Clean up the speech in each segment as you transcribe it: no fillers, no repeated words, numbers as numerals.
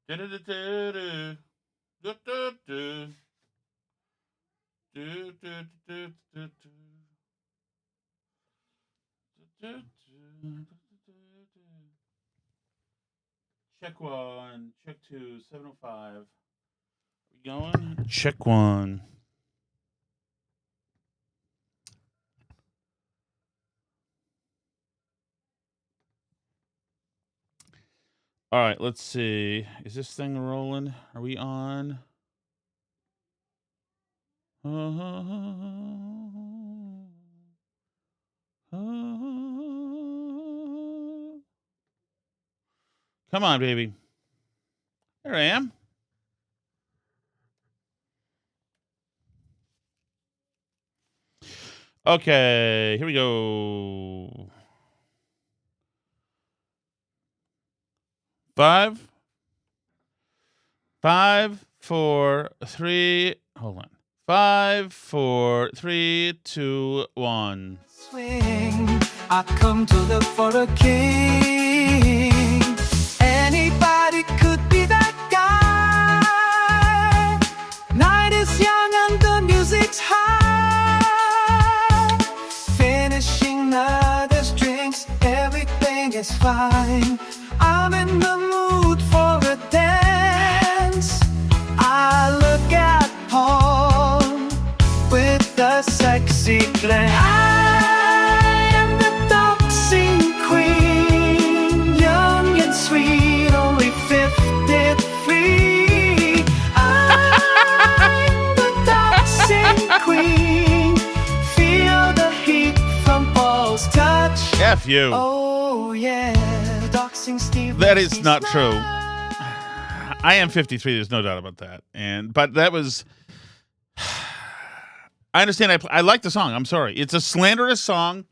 Du-du-du-du-du. Du-du-du. Du-du-du-du-du-du. Du-du-du-du-du-du. Check one, check two, 705. We going? Check one. All right, let's see. Is this thing rolling? Are we on? Come on, baby. There I am. Okay, here we go. 5, 5, 4, 3. Hold on. 5, 4, 3, 2, 1. Swing, I come to look for a king. Anybody could be that guy. Night is young and the music's high. Finishing others' drinks, everything is fine. I'm in the mood for a dance. I look at Paul with the sexy glance. I am the dancing queen, young and sweet, only 53. I'm the dancing queen, feel the heat from Paul's touch. F you. Oh yeah, doxing Steve. That is not true. I am 53. There's no doubt about that. But that was. I understand. I like the song. I'm sorry. It's a slanderous song.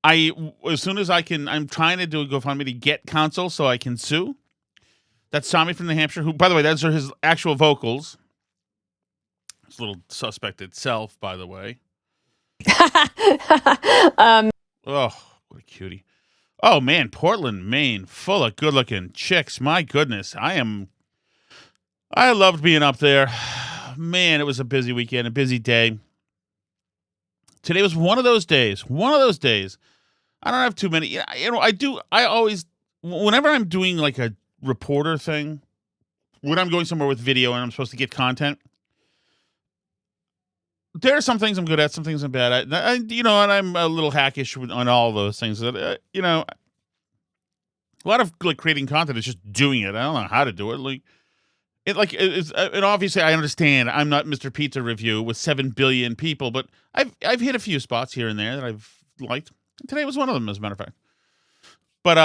As soon as I can, I'm trying to do a GoFundMe to get counsel so I can sue. That's Tommy from New Hampshire, who, by the way, those are his actual vocals. It's a little suspect itself, by the way. Oh, what a cutie. Oh, man, Portland, Maine, full of good-looking chicks. My goodness, I loved being up there. Man, it was a busy weekend, a busy day. Today was one of those days. I don't have too many. I always, whenever I'm doing like a reporter thing, when I'm going somewhere with video and I'm supposed to get content, there are some things I'm good at, some things I'm bad at. And I'm a little hackish on all those things. A lot of like creating content is just doing it. I don't know how to do it. And obviously I understand I'm not Mr. Pizza Review with 7 billion people, but I've hit a few spots here and there that I've liked. Today was one of them, as a matter of fact. But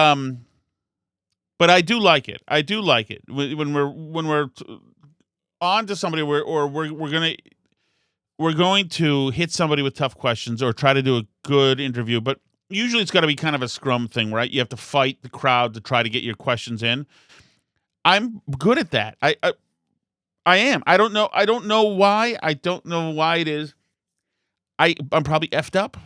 I do like it. When we're on to somebody we're going to hit somebody with tough questions or try to do a good interview, but usually it's got to be kind of a scrum thing, right? You have to fight the crowd to try to get your questions in. I'm good at that. I am. I don't know why. I don't know why it is. I'm probably effed up.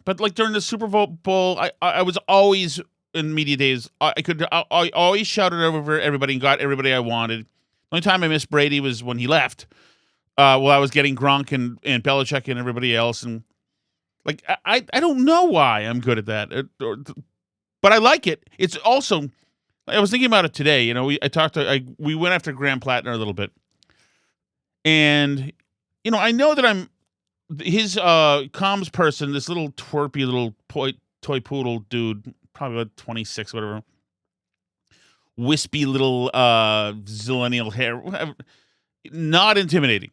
But like during the Super Bowl, I was always in media days. I always shouted over everybody and got everybody I wanted. The only time I missed Brady was when he left. While I was getting Gronk and Belichick and everybody else, and like I don't know why I'm good at that, but I like it. It's also, I was thinking about it today. We went after Graham Platner a little bit, and I know that I'm his comms person. This little twerpy little toy poodle dude, probably about 26, whatever, wispy little zillennial hair, whatever. Not intimidating.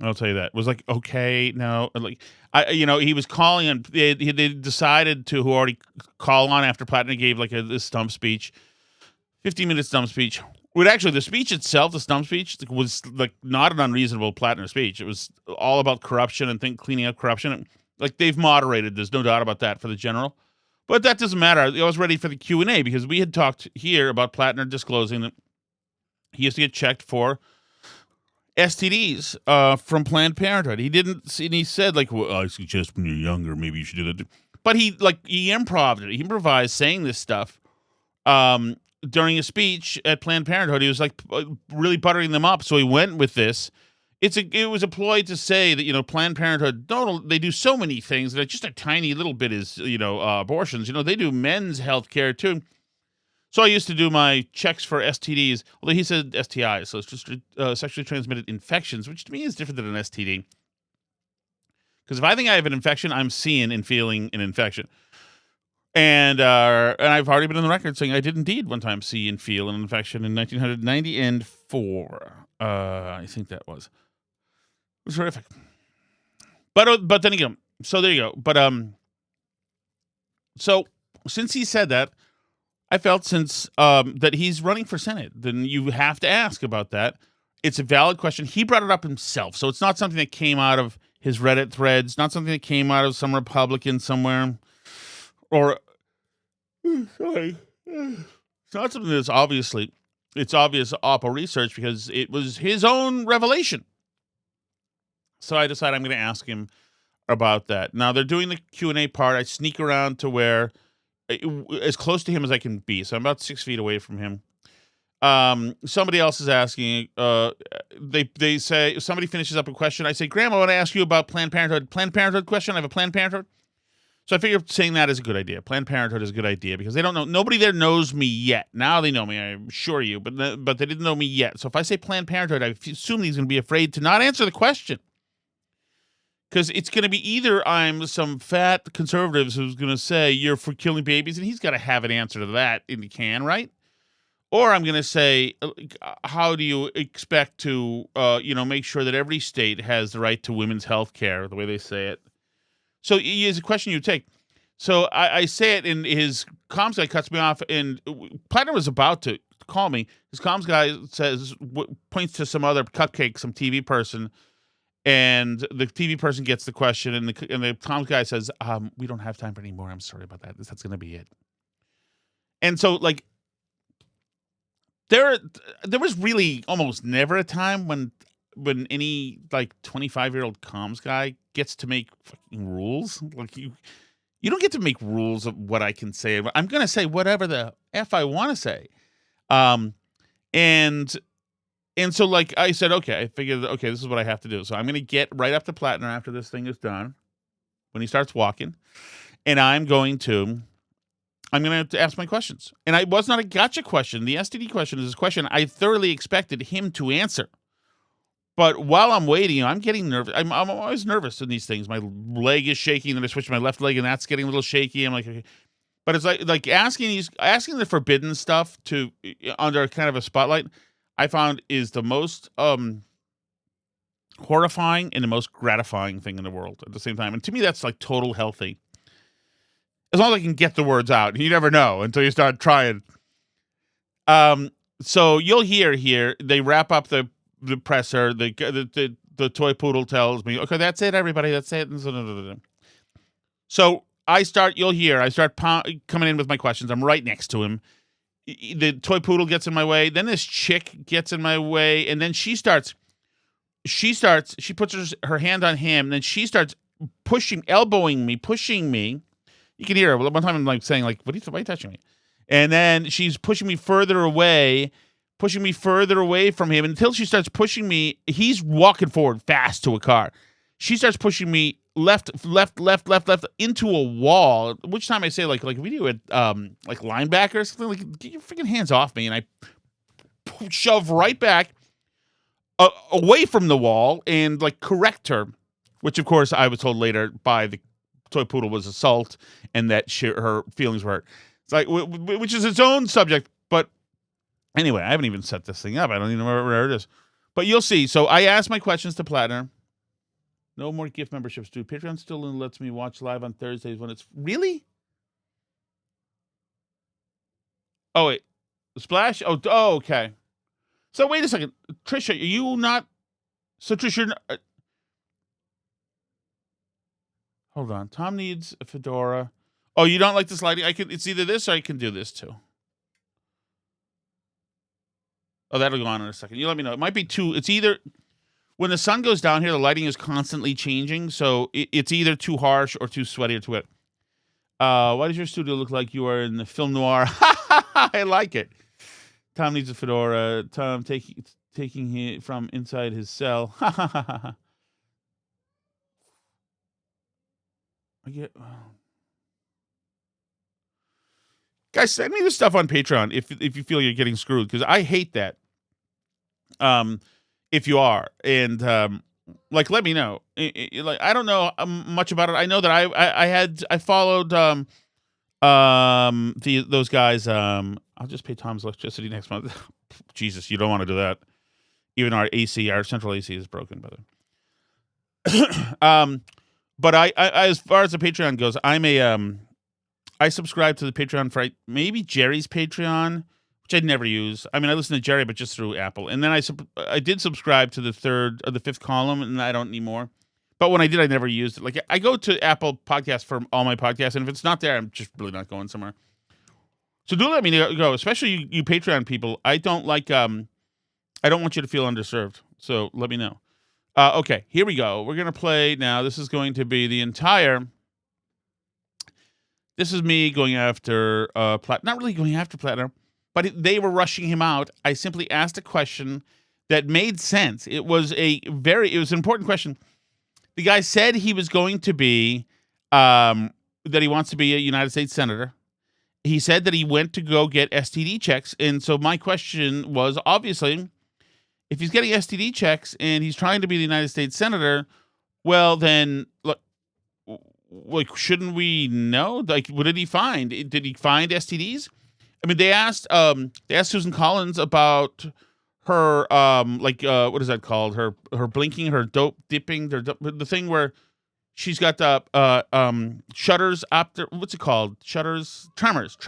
I'll tell you that. It was like, okay, no, like he was calling and they decided to who already call on after Platner gave like this stump speech, 15-minute stump speech. But actually, the speech itself, the stump speech, was like not an unreasonable Platner speech. It was all about corruption and cleaning up corruption. Like they've moderated. There's no doubt about that for the general. But that doesn't matter. I was ready for the Q&A because we had talked here about Platner disclosing that he used to get checked for STDs from Planned Parenthood. He didn't, and he said like, "Well, I suggest when you're younger, maybe you should do that." But he improvised it. He improvised saying this stuff, during a speech at Planned Parenthood, he was like really buttering them up. So he went with this. It was a ploy to say that, Planned Parenthood, they do so many things that just a tiny little bit is, abortions. They do men's health care too. So I used to do my checks for STDs, although he said STIs, so it's just sexually transmitted infections, which to me is different than an STD. Because if I think I have an infection, I'm seeing and feeling an infection. And I've already been on the record saying I did indeed one time see and feel an infection in 1994. I think that was. It was horrific. But then again, so there you go. But so since he said that, I felt since that he's running for Senate, then you have to ask about that. It's a valid question. He brought it up himself, so it's not something that came out of his Reddit threads, not something that came out of some Republican somewhere, or sorry, it's not something that's obvious Oppo research because it was his own revelation. So I decided I'm going to ask him about that. Now they're doing the Q&A part. I sneak around to where as close to him as I can be. So I'm about 6 feet away from him. Somebody else is asking. They say somebody finishes up a question. I say, Graham, I want to ask you about Planned Parenthood. Planned Parenthood question. I have a Planned Parenthood. So I figure saying that is a good idea. Planned Parenthood is a good idea because they don't know. Nobody there knows me yet. Now they know me, I assure you, but they didn't know me yet. So if I say Planned Parenthood, I assume he's going to be afraid to not answer the question. Because it's going to be either I'm some fat conservatives who's going to say you're for killing babies, and he's got to have an answer to that in the can, right? Or I'm going to say, how do you expect to, make sure that every state has the right to women's health care, the way they say it? So it's a question you take. So I say it, and his comms guy cuts me off, and Platner was about to call me. His comms guy points to some other cupcake, some TV person, and the TV person gets the question, and the comms guy says, we don't have time for any more. I'm sorry about that. That's going to be it. And so, there was really almost never a time when any 25-year-old comms guy gets to make fucking rules. You don't get to make rules of what I can say. I'm going to say whatever the F I want to say. And so I said, okay, I figured, okay, this is what I have to do. So I'm going to get right up to Platner after this thing is done, when he starts walking, and I'm going to ask my questions. And it was not a gotcha question. The STD question is a question I thoroughly expected him to answer. But while I'm waiting, I'm getting nervous. I'm always nervous in these things. My leg is shaking, then I switch to my left leg, and that's getting a little shaky. I'm like, okay. But it's like asking the forbidden stuff to under kind of a spotlight, I found is the most horrifying and the most gratifying thing in the world at the same time. And to me, that's total healthy. As long as I can get the words out. You never know until you start trying. So you'll hear here, they wrap up the presser. The toy poodle tells me, okay, that's it, everybody. That's it. So I start coming in with my questions. I'm right next to him. The toy poodle gets in my way. Then this chick gets in my way. And then she puts her hand on him. And then she starts elbowing me, pushing me. You can hear her. One time I'm saying, why are you touching me? And then she's pushing me further away from him until she starts pushing me. He's walking forward fast to a car. She starts pushing me left into a wall. Which time I say like we do it linebacker or something, get your freaking hands off me, and I shove right back away from the wall and correct her, which of course I was told later by the toy poodle was assault and that her feelings were hurt. It's which is its own subject, but anyway, I haven't even set this thing up. I don't even know where it is, but you'll see. So I asked my questions to Platner. No more gift memberships, dude. Patreon still lets me watch live on Thursdays when it's... Really? Oh, wait. Splash? Oh, okay. So, wait a second. Trisha, are you not... So, Trisha... Hold on. Tom needs a fedora. Oh, you don't like this lighting? It's either this or I can do this, too. Oh, that'll go on in a second. You let me know. It might be two... It's either... When the sun goes down here, the lighting is constantly changing, so it's either too harsh or too sweaty or too wet. Why does your studio look like you are in the film noir? I like it. Tom needs a fedora. Tom taking it from inside his cell. Ha ha ha ha. I get. Guys, send me this stuff on Patreon if you feel you're getting screwed, because I hate that. If you are, and like, let me know. Like, I don't know much about it. I know that I followed those guys. I'll just pay Tom's electricity next month. Jesus, you don't want to do that. Even our central AC is broken, by the way. But I as far as the Patreon goes, I subscribe to the Patreon for maybe Jerry's Patreon, which I'd never use. I mean, I listen to Jerry, but just through Apple. And then I did subscribe to the third or the fifth column, and I don't anymore. But when I did, I never used it. Like, I go to Apple Podcasts for all my podcasts, and if it's not there, I'm just really not going somewhere. So do let me go, especially you Patreon people. I don't want you to feel underserved. So let me know. Okay, here we go. We're gonna play now. This is going to be the entire. This is me going after Platner. Not really going after Platner, but they were rushing him out. I simply asked a question that made sense. It was an important question. The guy said he was going to be, that he wants to be a United States Senator. He said that he went to go get STD checks. And so my question was, obviously, if he's getting STD checks and he's trying to be the United States Senator, well, then, look, like, shouldn't we know? Like, what did he find? Did he find STDs? I mean, they asked Susan Collins about her, what is that called? Her blinking, her dope dipping, the thing where she's got the shutters after, what's it called? Shutters, tremors.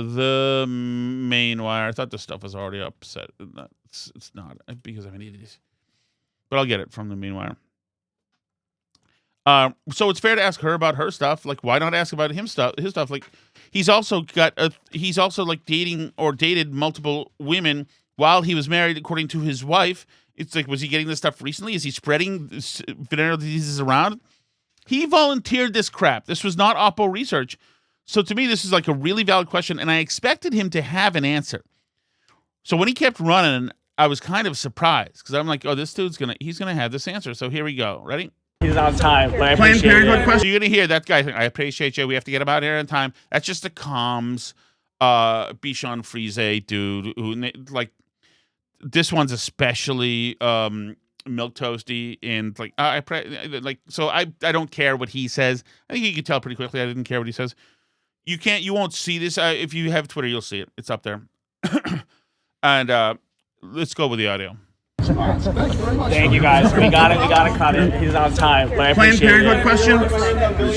The main wire. I thought this stuff was already upset. It's not, because I'm an idiot. But I'll get it from the main wire. So it's fair to ask her about her stuff. Like, why not ask about his stuff? Like, he's also like dating or dated multiple women while he was married, according to his wife. It's like, was he getting this stuff recently? Is he spreading venereal diseases around? He volunteered this crap. This was not Oppo research. So to me, this is like a really valid question, and I expected him to have an answer. So when he kept running, I was kind of surprised, because I'm like, oh, this dude's he's gonna have this answer. So here we go. Ready? He's on time, but I Planned appreciate Parenthood it. question. So you're gonna hear that guy think, I appreciate you. We have to get him out here on time. That's just a comms, Bichon Frise dude who, like, this one's especially milk toasty, and like, so I don't care what he says. I think you can tell pretty quickly I didn't care what he says. You won't see this. If you have Twitter, you'll see it. It's up there. And let's go with the audio. Thank you, guys. We got to cut it. He's on time, but I Planned appreciate Parenthood it. question?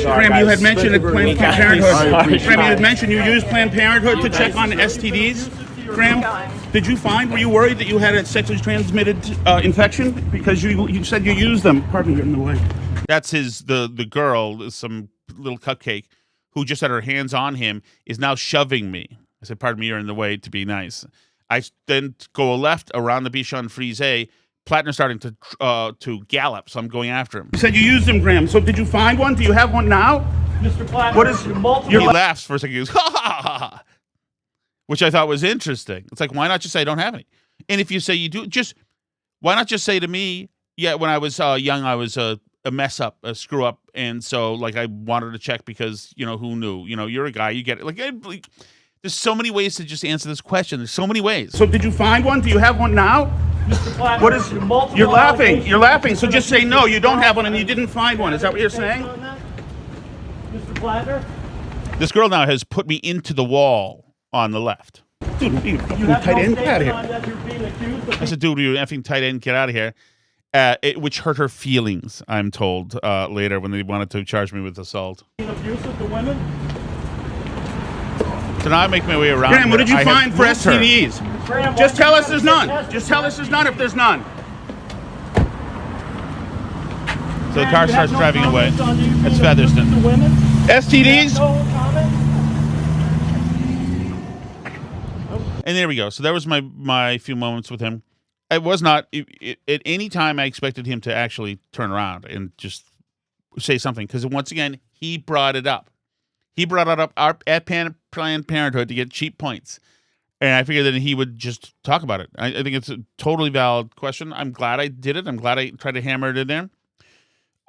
Sorry, Graham, you guys. had mentioned at Planned Parenthood. Sorry. Graham, you had mentioned you used Planned Parenthood to check on STDs. Graham, were you worried that you had a sexually transmitted infection? Because you said you used them. Pardon me, you're in the way. That's the girl, some little cupcake, who just had her hands on him, is now shoving me. I said, pardon me, you're in the way, to be nice. I then go left around the Bichon Frise. Platner starting to gallop, so I'm going after him. You said you used them, Graham. So did you find one? Do you have one now? Mr. Platner, What is He laughs for a second. He goes, ha ha ha ha, which I thought was interesting. It's like, why not just say I don't have any? And if you say you do, why not just say to me, yeah, when I was young, I was a mess up, a screw up, and so, like, I wanted to check because, who knew? You're a guy, you get it. Like, there's so many ways to just answer this question. There's so many ways. So did you find one? Do you have one now? Mr. Platner, What is? multiple You're laughing. allegations. You're laughing. So just say no. You don't have one, and you didn't find one. Is that what you're saying? Mr. Platner? This girl now has put me into the wall on the left. Dude, you have tight no end. Get out of statement on here. that you're being accused of I said, dude, you effing tight end, get out of here. Which hurt her feelings, I'm told, later when they wanted to charge me with assault. being abusive to women. So now I make my way around. Graham, what did you I have find for moved her. STDs? Graham, Just why tell don't us you there's take none. tests? Just tell us there's none if there's none. So the car starts driving away. That's Featherston. STDs? And there we go. So that was my few moments with him. It was not at any time I expected him to actually turn around and just say something, because once again he brought it up. He brought it up at Planned Parenthood to get cheap points. And I figured that he would just talk about it. I think it's a totally valid question. I'm glad I did it. I'm glad I tried to hammer it in there.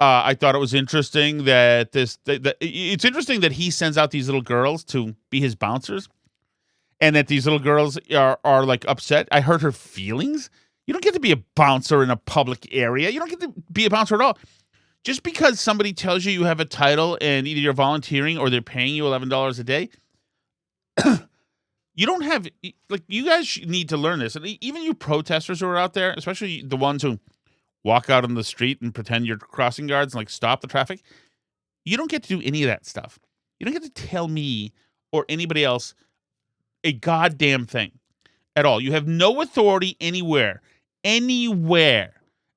I thought it was interesting that it's interesting that he sends out these little girls to be his bouncers, and that these little girls are like upset. I hurt her feelings. You don't get to be a bouncer in a public area. You don't get to be a bouncer at all. Just because somebody tells you have a title and either you're volunteering or they're paying you $11 a day, you don't have, like, you guys need to learn this. And even you protesters who are out there, especially the ones who walk out on the street and pretend you're crossing guards and like stop the traffic, you don't get to do any of that stuff. You don't get to tell me or anybody else a goddamn thing at all. You have no authority anywhere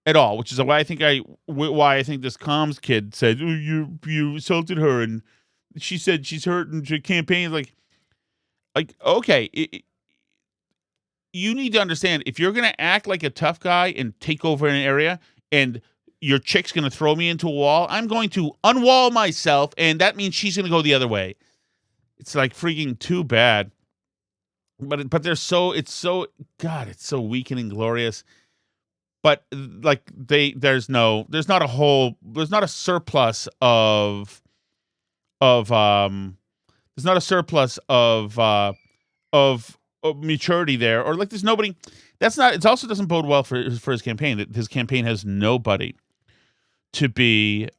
at all, which is why I think this comms kid said, oh, you assaulted her and she said she's hurt and she campaigns like okay, you need to understand, if you're going to act like a tough guy and take over an area and your chick's going to throw me into a wall, I'm going to unwall myself, and that means she's going to go the other way. It's like freaking too bad. But it's so weak and inglorious. But like there's not a surplus of maturity there, or like there's nobody. It also doesn't bode well for his campaign. His campaign has nobody to be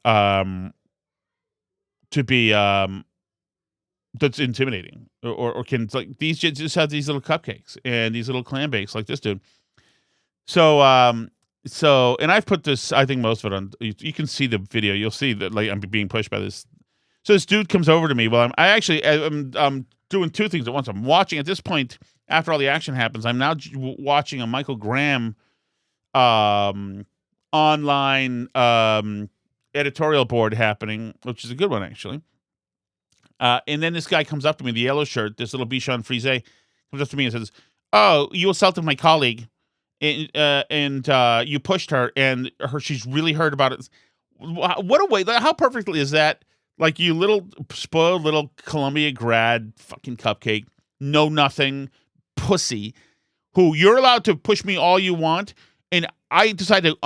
that's intimidating or can, like, these just have these little cupcakes and these little clam bakes like this dude. So and I've put this, I think most of it on, you can see the video. You'll see that, like, I'm being pushed by this. So this dude comes over to me. Well, I'm doing two things at once. I'm watching, at this point, after all the action happens, I'm now watching a Michael Graham online editorial board happening, which is a good one, actually. And then this guy comes up to me, the yellow shirt, this little Bichon Frise, comes up to me and says, oh, you assaulted my colleague, and you pushed her, and she's really hurt about it. What a way, how perfectly is that? Like, you little spoiled little Columbia grad fucking cupcake, know nothing pussy, who you're allowed to push me all you want, and I decide to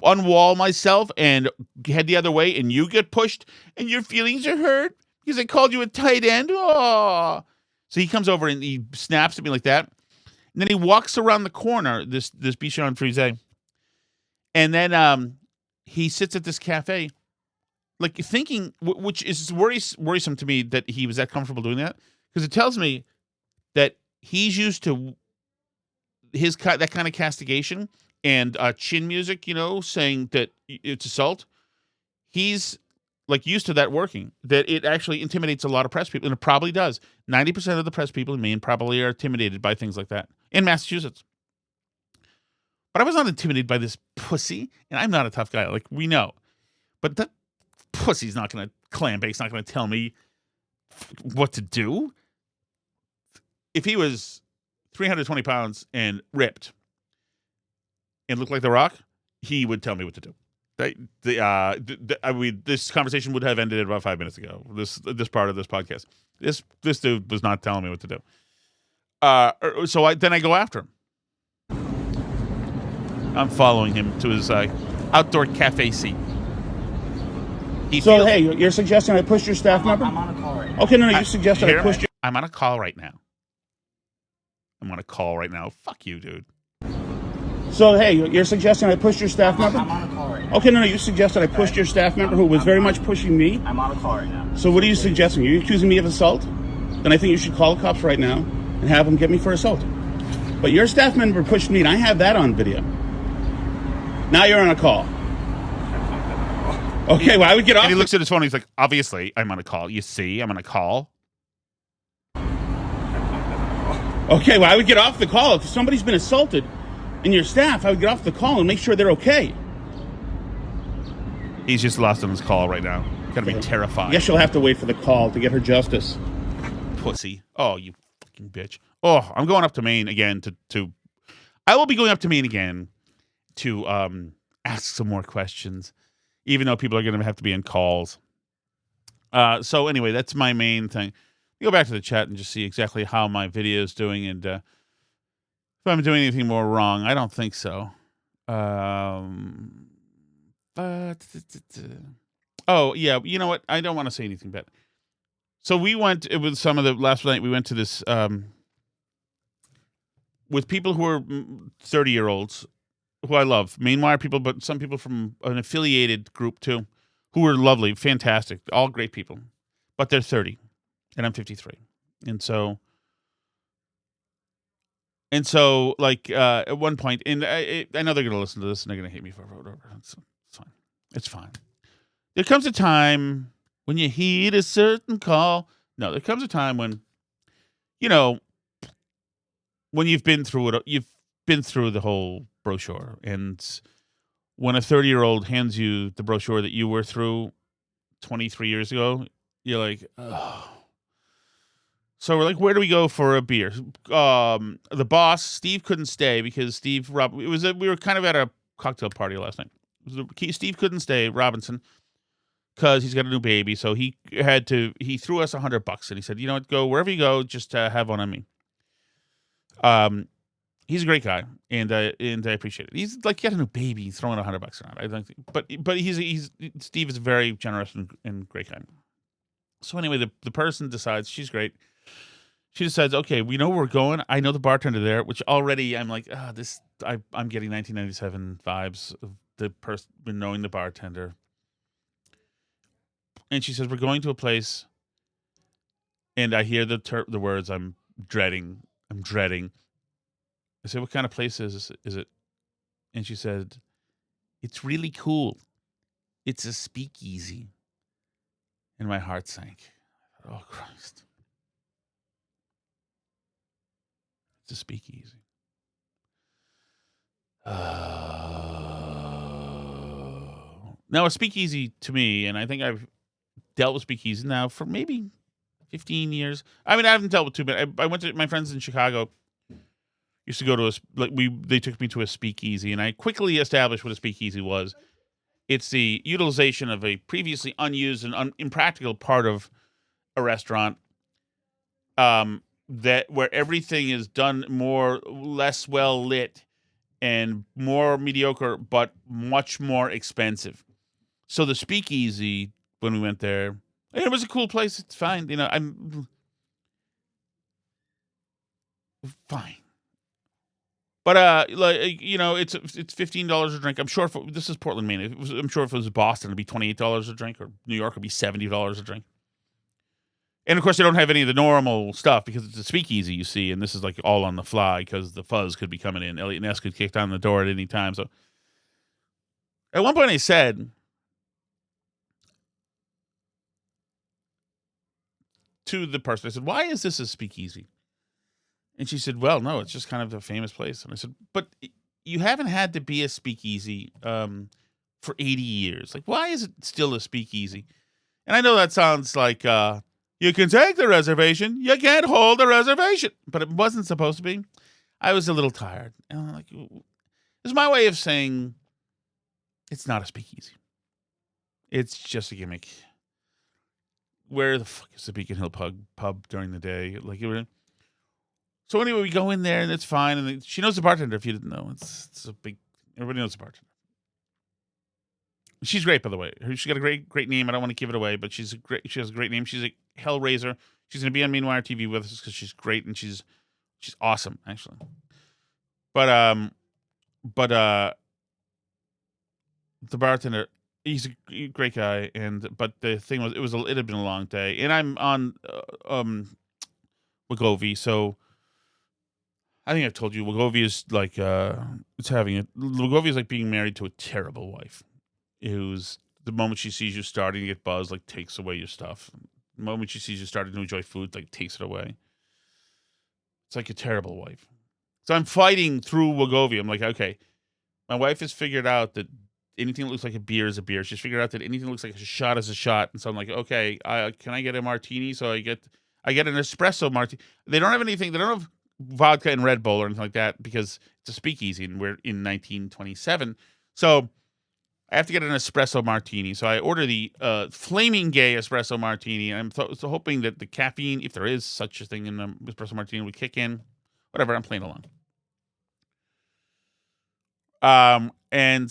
unwall myself and head the other way, and you get pushed, and your feelings are hurt because I called you a tight end. Oh, so he comes over and he snaps at me like that, and then he walks around the corner, this Bichon Frise, and then he sits at this cafe, like, thinking, which is worrisome to me that he was that comfortable doing that, because it tells me that he's used to that kind of castigation and chin music, saying that it's assault. He's, like, used to that working, that it actually intimidates a lot of press people, and it probably does. 90% of the press people in Maine probably are intimidated by things like that. In Massachusetts. But I was not intimidated by this pussy, and I'm not a tough guy, like, we know. But that pussy's not going to, Clambake's not going to tell me what to do. If he was 320 pounds and ripped and looked like The Rock, he would tell me what to do. This conversation would have ended about 5 minutes ago. This part of this podcast. This dude was not telling me what to do. So I go after him. I'm following him to his outdoor cafe seat. Hey, you're suggesting I push your staff member? I'm on a call right now. Okay, no, you suggested I pushed you. I'm on a call right now. Fuck you, dude. So, hey, you're suggesting I pushed your staff member? I'm on a call right now. Okay, no, you suggested I pushed your staff member who was very much pushing me? I'm on a call right now. So what are you suggesting? Are you accusing me of assault? Then I think you should call the cops right now and have them get me for assault. But your staff member pushed me, and I have that on video. Now you're on a call. Okay, well, I would get off. And he looks at his phone. He's like, obviously, I'm on a call. You see, I'm on a call. Okay, well, I would get off the call. If somebody's been assaulted in your staff, I would get off the call and make sure they're okay. He's just lost on his call right now. Gotta be terrified. Yes, she'll have to wait for the call to get her justice. Pussy. Oh, you fucking bitch. Oh, I'm going up to Maine again to I will be going up to Maine again to ask some more questions, even though people are going to have to be in calls. So anyway, that's my main thing. go back to the chat and just see exactly how my video is doing, and if I'm doing anything more wrong. I don't think so. But oh yeah, you know what? I don't want to say anything bad. So we went. It was some of the last night. We went to this with people who were 30-year-olds who I love, Mainwire people, but some people from an affiliated group too, who were lovely, fantastic, all great people, but they're 30, and I'm 53, and so like at one point, and I know they're gonna listen to this and they're gonna hate me for whatever. It's fine. It's fine. There comes a time when you heed a certain call. No, there comes a time when, you know, when you've been through it, you've been through the whole brochure, and when a 30-year-old hands you the brochure that you were through 23 years ago, you're like, oh. So we're like, where do we go for a beer? The boss, Steve, couldn't stay because we were kind of at a cocktail party last night. Steve couldn't stay, Robinson, because he's got a new baby. So he threw us $100 and he said, you know what, go wherever you go, just have one on me. He's a great guy, and I appreciate it. He's like, he had a new baby, he's throwing $100 around. I don't think, but Steve is a very generous and great guy. So anyway, the person decides, she's great. She decides, okay, we know where we're going. I know the bartender there, which already I'm like, I'm getting 1997 vibes of the person knowing the bartender. And she says, we're going to a place, and I hear the words I'm dreading. I said, what kind of place is it? And she said, it's really cool. It's a speakeasy. And my heart sank. Oh, Christ. It's a speakeasy. Now, a speakeasy to me, and I think I've dealt with speakeasy now for maybe 15 years. I mean, I haven't dealt with too many. I went to my friends in Chicago. Used to go to they took me to a speakeasy, and I quickly established what a speakeasy was. It's the utilization of a previously unused and impractical part of a restaurant, where everything is done less well lit and more mediocre, but much more expensive. So the speakeasy, when we went there, it was a cool place. It's fine, I'm fine. But it's $15 a drink. I'm sure this is Portland, Maine. I'm sure if it was Boston, it'd be $28 a drink, or New York would be $70 a drink. And of course, they don't have any of the normal stuff because it's a speakeasy, you see, and this is like all on the fly because the fuzz could be coming in. Elliot Ness could kick down the door at any time. So at one point, I said to the person, I said, "Why is this a speakeasy?" And she said, well, no, it's just kind of a famous place. And I said, but you haven't had to be a speakeasy for 80 years. Like, why is it still a speakeasy? And I know that sounds like you can take the reservation, you can't hold the reservation. But it wasn't supposed to be. I was a little tired. And I'm like, it's my way of saying it's not a speakeasy. It's just a gimmick. Where the fuck is the Beacon Hill pub during the day? So anyway, we go in there, and it's fine. And she knows the bartender, if you didn't know. It's a big... Everybody knows the bartender. She's great, by the way. She's got a great name. I don't want to give it away, but she has a great name. She's a Hellraiser. She's going to be on Mainwire TV with us because she's great, and she's awesome, actually. But the bartender, he's a great guy, but the thing was, it had been a long day, and I'm on Wegovy, so I think I've told you, Wegovy is like Wegovy is like being married to a terrible wife, who's the moment she sees you starting to get buzzed, like takes away your stuff. The moment she sees you starting to enjoy food, like takes it away. It's like a terrible wife. So I'm fighting through Wegovy. I'm like, okay, my wife has figured out that anything that looks like a beer is a beer. She's figured out that anything that looks like a shot is a shot. And so I'm like, okay, can I get a martini? So I get an espresso martini. They don't have anything. They don't have vodka and Red Bull or anything like that because it's a speakeasy and we're in 1927. So I have to get an espresso martini. So I order the flaming gay espresso martini. I'm so hoping that the caffeine, if there is such a thing in the espresso martini, would kick in. Whatever, I'm playing along. And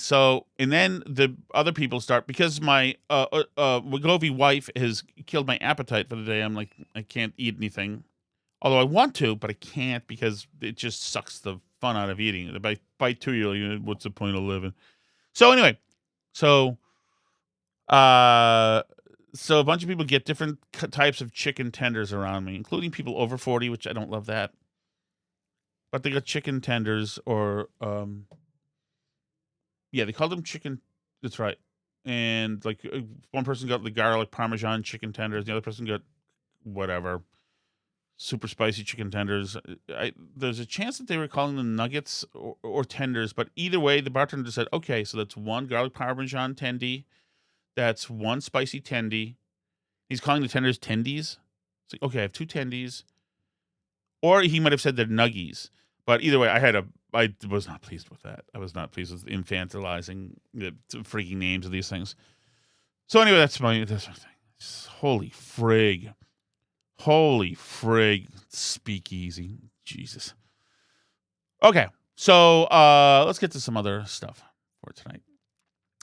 then the other people start, because my Wegovy wife has killed my appetite for the day. I'm like, I can't eat anything. Although I want to, but I can't because it just sucks the fun out of eating. If I bite too, you're like, what's the point of living? So anyway, so a bunch of people get different types of chicken tenders around me, including people over 40, which I don't love that. But they got chicken tenders, or they called them chicken. That's right. And like one person got the garlic parmesan chicken tenders, the other person got whatever, super spicy chicken tenders. There's a chance that they were calling them nuggets or tenders, but either way, the bartender said, okay, so that's one garlic parmesan tendy, that's one spicy tendy. He's calling the tenders tendies. It's like, okay, I have two tendies. Or he might have said they're nuggies. But either way, I was not pleased with that. I was not pleased with infantilizing the freaking names of these things. So anyway, that's my thing. Holy frig. Speakeasy. Jesus. Okay, so let's get to some other stuff for tonight.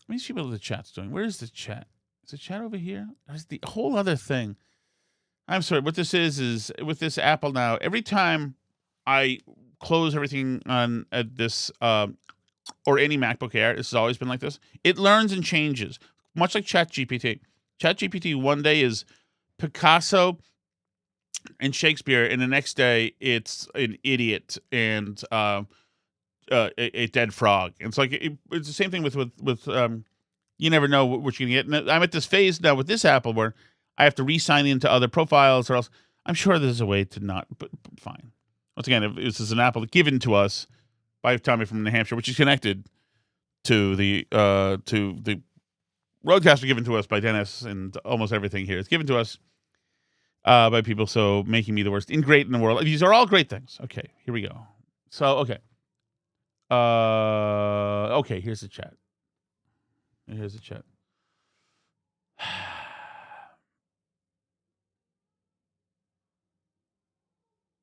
Let me see what the chat's doing. Where is the chat? Is the chat over here? There's the whole other thing. I'm sorry. What this is with this Apple now, every time I close everything on this or any MacBook Air, this has always been like this, it learns and changes, much like ChatGPT. ChatGPT one day is Picasso and Shakespeare, and the next day it's an idiot and a dead frog. And it's like it's the same thing with you never know what you're gonna get. And I'm at this phase now with this Apple where I have to re-sign into other profiles, or else I'm sure there's a way to not. But fine. Once again, this is an Apple given to us by Tommy from New Hampshire, which is connected to the roadcaster given to us by Dennis, and almost everything here is given to us by people. So making me the worst ingrate in the world. These are all great things. Okay, here we go. So okay, here's the chat. Here's the chat.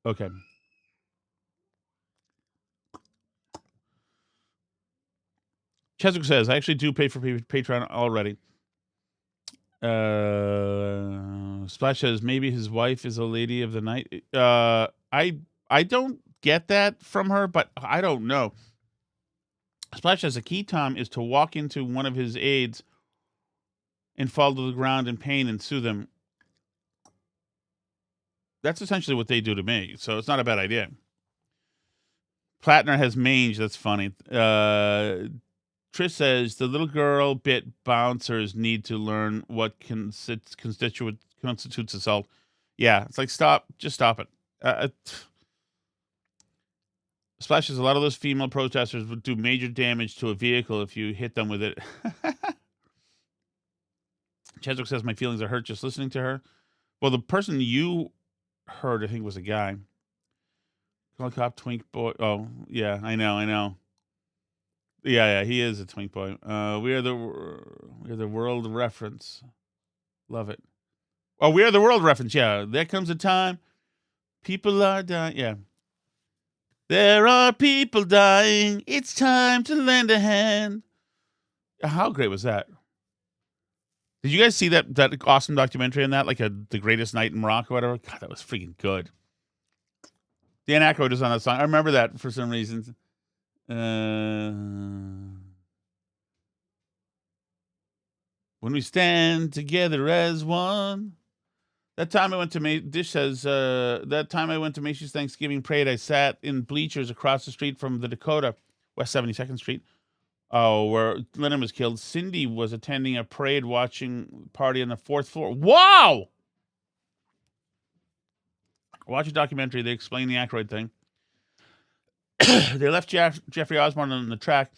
Okay. Cheswick says, I actually do pay for Patreon already. Splash says, maybe his wife is a lady of the night. I don't get that from her, but I don't know. Splash says, a key, Tom, is to walk into one of his aides and fall to the ground in pain and sue them. That's essentially what they do to me, so it's not a bad idea. Platner has mange. That's funny. Trish says, the little girl bit bouncers need to learn what constitutes assault. Yeah, it's like, just stop it. Splash says, a lot of those female protesters would do major damage to a vehicle if you hit them with it. Cheswick says, my feelings are hurt just listening to her. Well, the person you heard, I think, was a guy. Cop twink boy. Oh, yeah, I know. Yeah, he is a twink boy. We are the world reference. Love it. Oh, we are the world reference. Yeah, there comes a time people are dying. Yeah, there are people dying. It's time to lend a hand. How great was that? Did you guys see that awesome documentary on that, like the greatest night in Morocco or whatever? God, that was freaking good. Dan Aykroyd is on that song. I remember that for some reason. When we stand together as one. That time I went to Dish says, that time I went to Macy's Thanksgiving Parade, I sat in bleachers across the street from the Dakota, West 72nd Street, where Lennon was killed. Cindy was attending a parade watching party on the 4th floor. Wow! Watch a documentary. They explain the Aykroyd thing. They left Jeffrey Osborne on the track.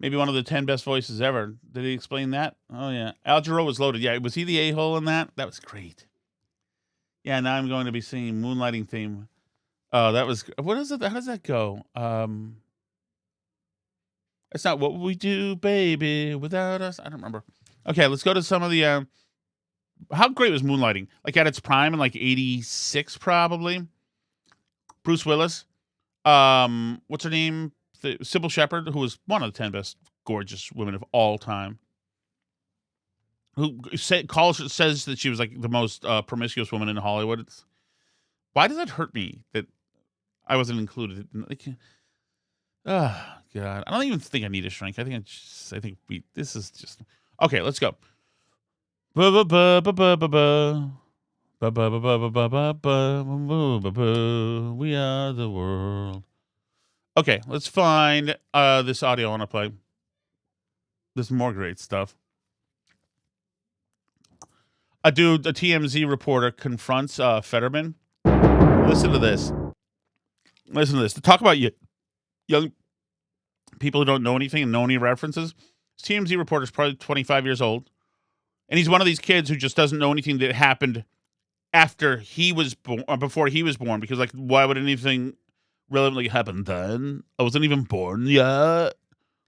Maybe one of the 10 best voices ever. Did he explain that? Oh, yeah. Al Jarreau was loaded. Yeah, was he the a-hole in that? That was great. Yeah, now I'm going to be singing Moonlighting theme. Oh, that was... What is it? How does that go? It's not what we do, baby, without us. I don't remember. Okay, let's go to some of the. How great was Moonlighting? Like at its prime in like '86, probably. Bruce Willis. What's her name? Sybil Shepherd, who was one of the 10 best gorgeous women of all time. Who says that she was like the most promiscuous woman in Hollywood. Why does that hurt me that I wasn't included? Oh God, I don't even think I need a shrink. This is just okay. Let's go. We are the world. Okay, let's find this audio I want to play. There's more great stuff. A TMZ reporter confronts Fetterman. Listen to this. To talk about young people who don't know anything and know any references. This TMZ reporter is probably 25 years old. And he's one of these kids who just doesn't know anything that happened after he was born, or before he was born. Because, like, why would anything relevantly happen then? I wasn't even born yet.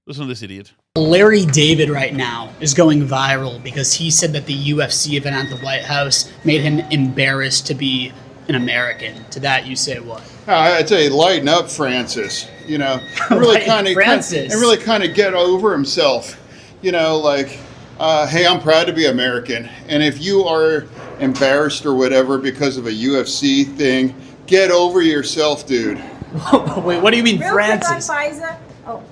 Listen to this idiot. Larry David right now is going viral because he said that the UFC event at the White House made him embarrassed to be an American. To that, you say what? I'd say lighten up, Francis. You know, really kind of get over himself. You know, like, hey, I'm proud to be American. And if you are embarrassed or whatever because of a UFC thing, get over yourself, dude. Wait, what do you mean, Real Francis? quick on Pfizer. Oh.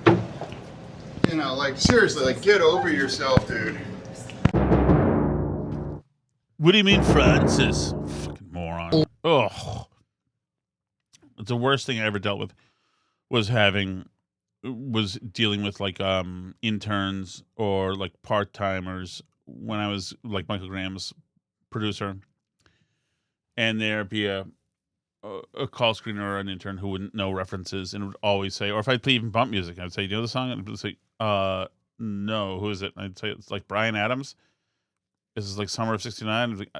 You know, like, seriously, like, get over yourself, dude. What do you mean, Francis? Fucking moron. Ugh. It's the worst thing I ever dealt with was dealing with like interns or like part-timers when I was like Michael Graham's producer. And there'd be a call screener or an intern who wouldn't know references and would always say, or if I'd play even bump music, I'd say, "Do you know the song?" And they'd say, no, who is it? And I'd say, it's like Bryan Adams. This is like Summer of '69. Like,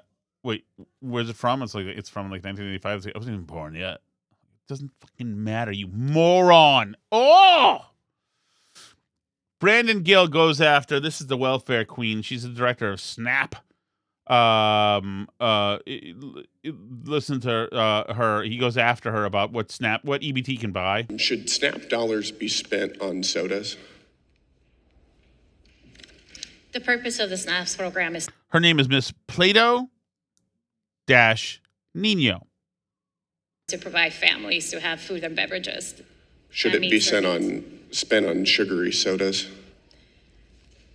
wait, where's it from? It's from like 1985. It's like, I wasn't even born yet. It doesn't fucking matter, you moron. Oh! Brandon Gill goes after, this is the welfare queen. She's the director of Snap. Listen to her. He goes after her about what EBT can buy. Should SNAP dollars be spent on sodas? The purpose of the SNAPS program is... Her name is Miss Plato-Nino. to provide families to have food and beverages. Should it be spent on sugary sodas?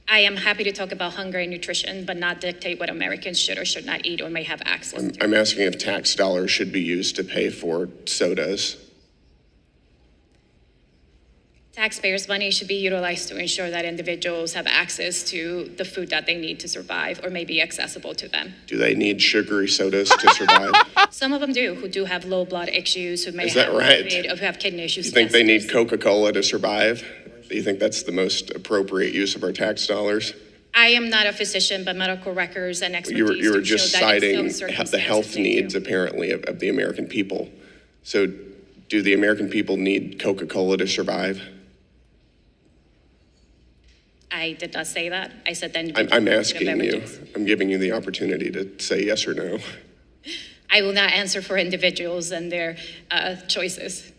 I am happy to talk about hunger and nutrition, but not dictate what Americans should or should not eat or may have access to. I'm asking if tax dollars should be used to pay for sodas. Taxpayers' money should be utilized to ensure that individuals have access to the food that they need to survive or may be accessible to them. Do they need sugary sodas to survive? Some of them do, who do have low blood issues, who may Is that right? who have kidney issues. You think Yes, they need there's- Coca-Cola to survive? Do you think that's the most appropriate use of our tax dollars? I am not a physician, but medical records and expertise You were do show just that in citing some the circumstances health they needs, do. apparently, of the American people. So do the American people need Coca-Cola to survive? I did not say that. I said that. I'm asking you. I'm giving you the opportunity to say yes or no. I will not answer for individuals and their choices.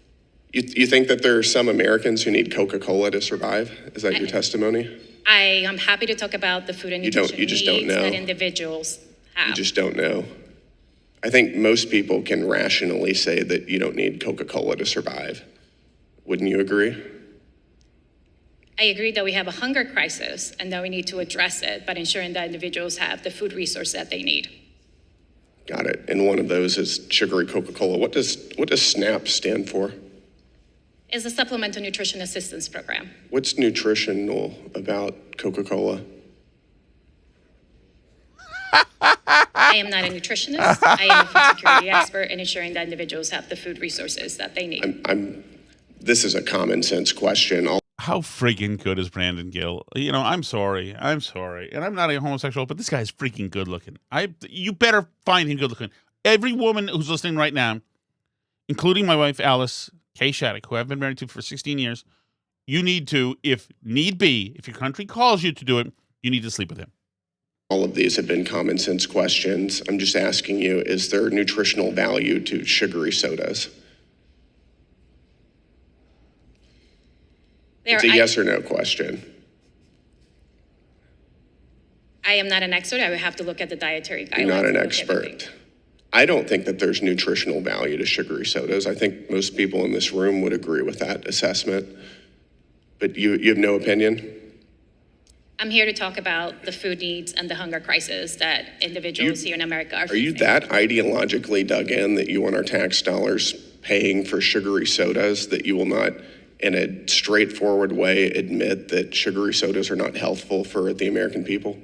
You think that there are some Americans who need Coca-Cola to survive? Is that your testimony? I am happy to talk about the food and nutrition You just don't needs know. that individuals have. You just don't know. I think most people can rationally say that you don't need Coca-Cola to survive. Wouldn't you agree? I agree that we have a hunger crisis and that we need to address it, but ensuring that individuals have the food resources that they need. Got it. And one of those is sugary Coca-Cola. What does SNAP stand for? It's a supplemental nutrition assistance program. What's nutritional about Coca-Cola? I am not a nutritionist. I am a food security expert in ensuring that individuals have the food resources that they need. This is a common sense question. How friggin' good is Brandon Gill? You know, I'm sorry. And I'm not a homosexual, but this guy's freaking good looking. You better find him good looking. Every woman who's listening right now, including my wife, Alice K. Shattuck, who I've been married to for 16 years, you need to, if need be, if your country calls you to do it, you need to sleep with him. All of these have been common sense questions. I'm just asking you, is there nutritional value to sugary sodas? It's a yes or no question. I am not an expert. I would have to look at the dietary guidelines. You're not an expert. I don't think that there's nutritional value to sugary sodas. I think most people in this room would agree with that assessment. But you have no opinion? I'm here to talk about the food needs and the hunger crisis that individuals here in America are facing. Are you that ideologically dug in that you want our tax dollars paying for sugary sodas, that you will not, in a straightforward way, admit that sugary sodas are not healthful for the American people?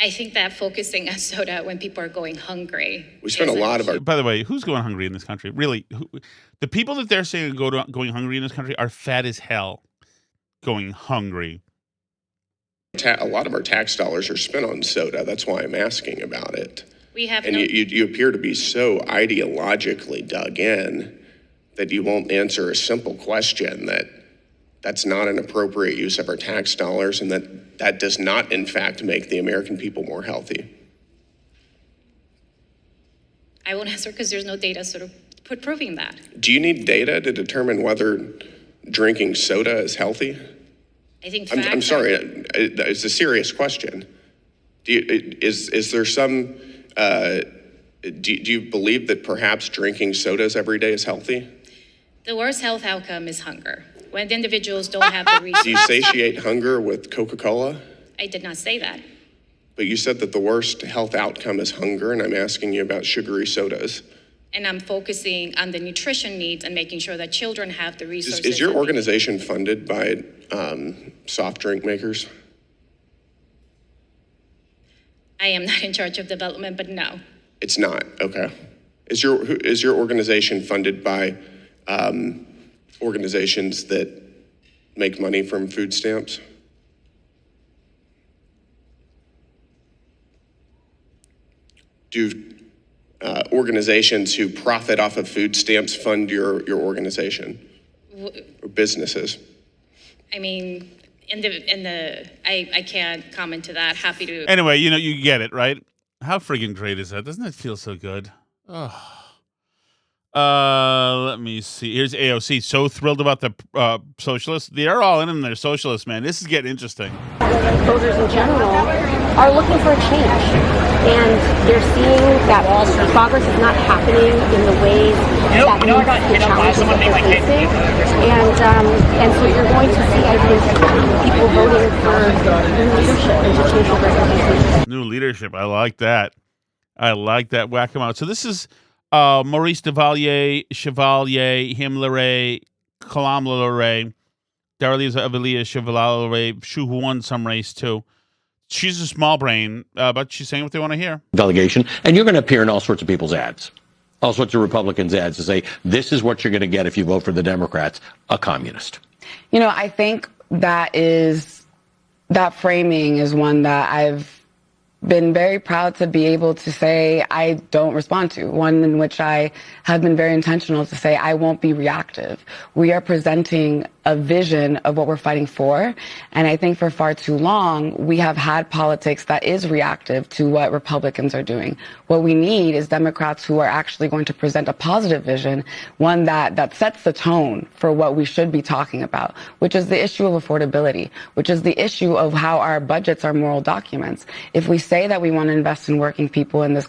I think that focusing on soda when people are going hungry. We spend a lot of our... By the way, who's going hungry in this country? Really, the people that they're saying going hungry in this country are fat as hell going hungry. A lot of our tax dollars are spent on soda. That's why I'm asking about it. We have and you appear to be so ideologically dug in that you won't answer a simple question that's not an appropriate use of our tax dollars, and that does not, in fact, make the American people more healthy. I won't answer because there's no data proving that. Do you need data to determine whether drinking soda is healthy? I think I'm sorry, it's a serious question. Is there some, do you believe that perhaps drinking sodas every day is healthy? The worst health outcome is hunger. When the individuals don't have the resources. Do you satiate hunger with Coca-Cola? I did not say that. But you said that the worst health outcome is hunger, and I'm asking you about sugary sodas. And I'm focusing on the nutrition needs and making sure that children have the resources. Is your organization funded by soft drink makers? I am not in charge of development, but no. It's not, okay. Is your organization funded by organizations that make money from food stamps? Do organizations who profit off of food stamps fund your organization or businesses? I mean, I can't comment to that. Happy to. Anyway, you get it, right? How friggin' great is that? Doesn't it feel so good? Oh. Let me see. Here's AOC. So thrilled about the socialists. They're all in them. They're socialists, man. This is getting interesting. Voters in general are looking for a change, and they're seeing that progress is not happening in the ways that meet the challenges that they're facing. And so you're going to see, I think, people voting for new leadership and to change the representation. New leadership. I like that. Whack 'em out. So this is Maurice Chevalier, Himmler, Kalamlare, Daraliza Avelia Chevalier, who won some race too. She's a small brain, but she's saying what they want to hear. Delegation, and you're going to appear in all sorts of people's ads, all sorts of Republicans' ads to say, this is what you're going to get if you vote for the Democrats, a communist. I think that framing is one that I've been very proud to be able to say I don't respond to, one in which I have been very intentional to say I won't be reactive. We are presenting a vision of what we're fighting for, and I think for far too long we have had politics that is reactive to what Republicans are doing. What we need is Democrats who are actually going to present a positive vision, one that sets the tone for what we should be talking about, which is the issue of affordability, which is the issue of how our budgets are moral documents. If we say that we want to invest in working people in this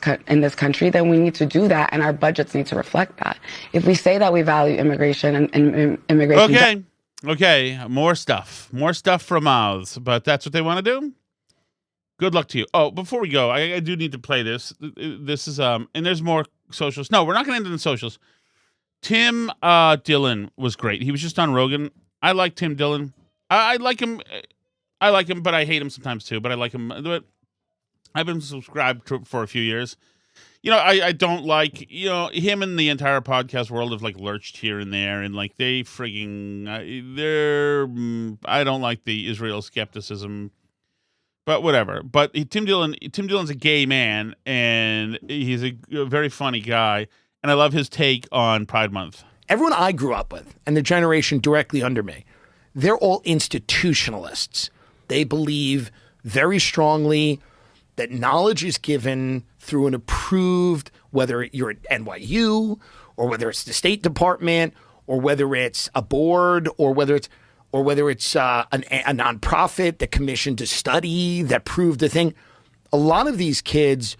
country, then we need to do that, and our budgets need to reflect that. If we say that we value immigration and immigration... Okay, more stuff from mouths, but that's what they want to do? Good luck to you. Oh, before we go, I do need to play this. This is, and there's more socials. No, we're not going to end in the socials. Tim Dillon was great. He was just on Rogan. I like Tim Dillon. I like him, but I hate him sometimes too, but I like him. I've been subscribed to for a few years. I don't like, him and the entire podcast world have lurched here and there, and they frigging, I don't like the Israel skepticism, but whatever. But Tim Dillon's a gay man, and he's a very funny guy, and I love his take on Pride Month. everyone I grew up with and the generation directly under me, they're all institutionalists. They believe very strongly that knowledge is given through an approved, whether you're at NYU or whether it's the State Department or whether it's a board or whether it's a nonprofit that commissioned a study that proved the thing. A lot of these kids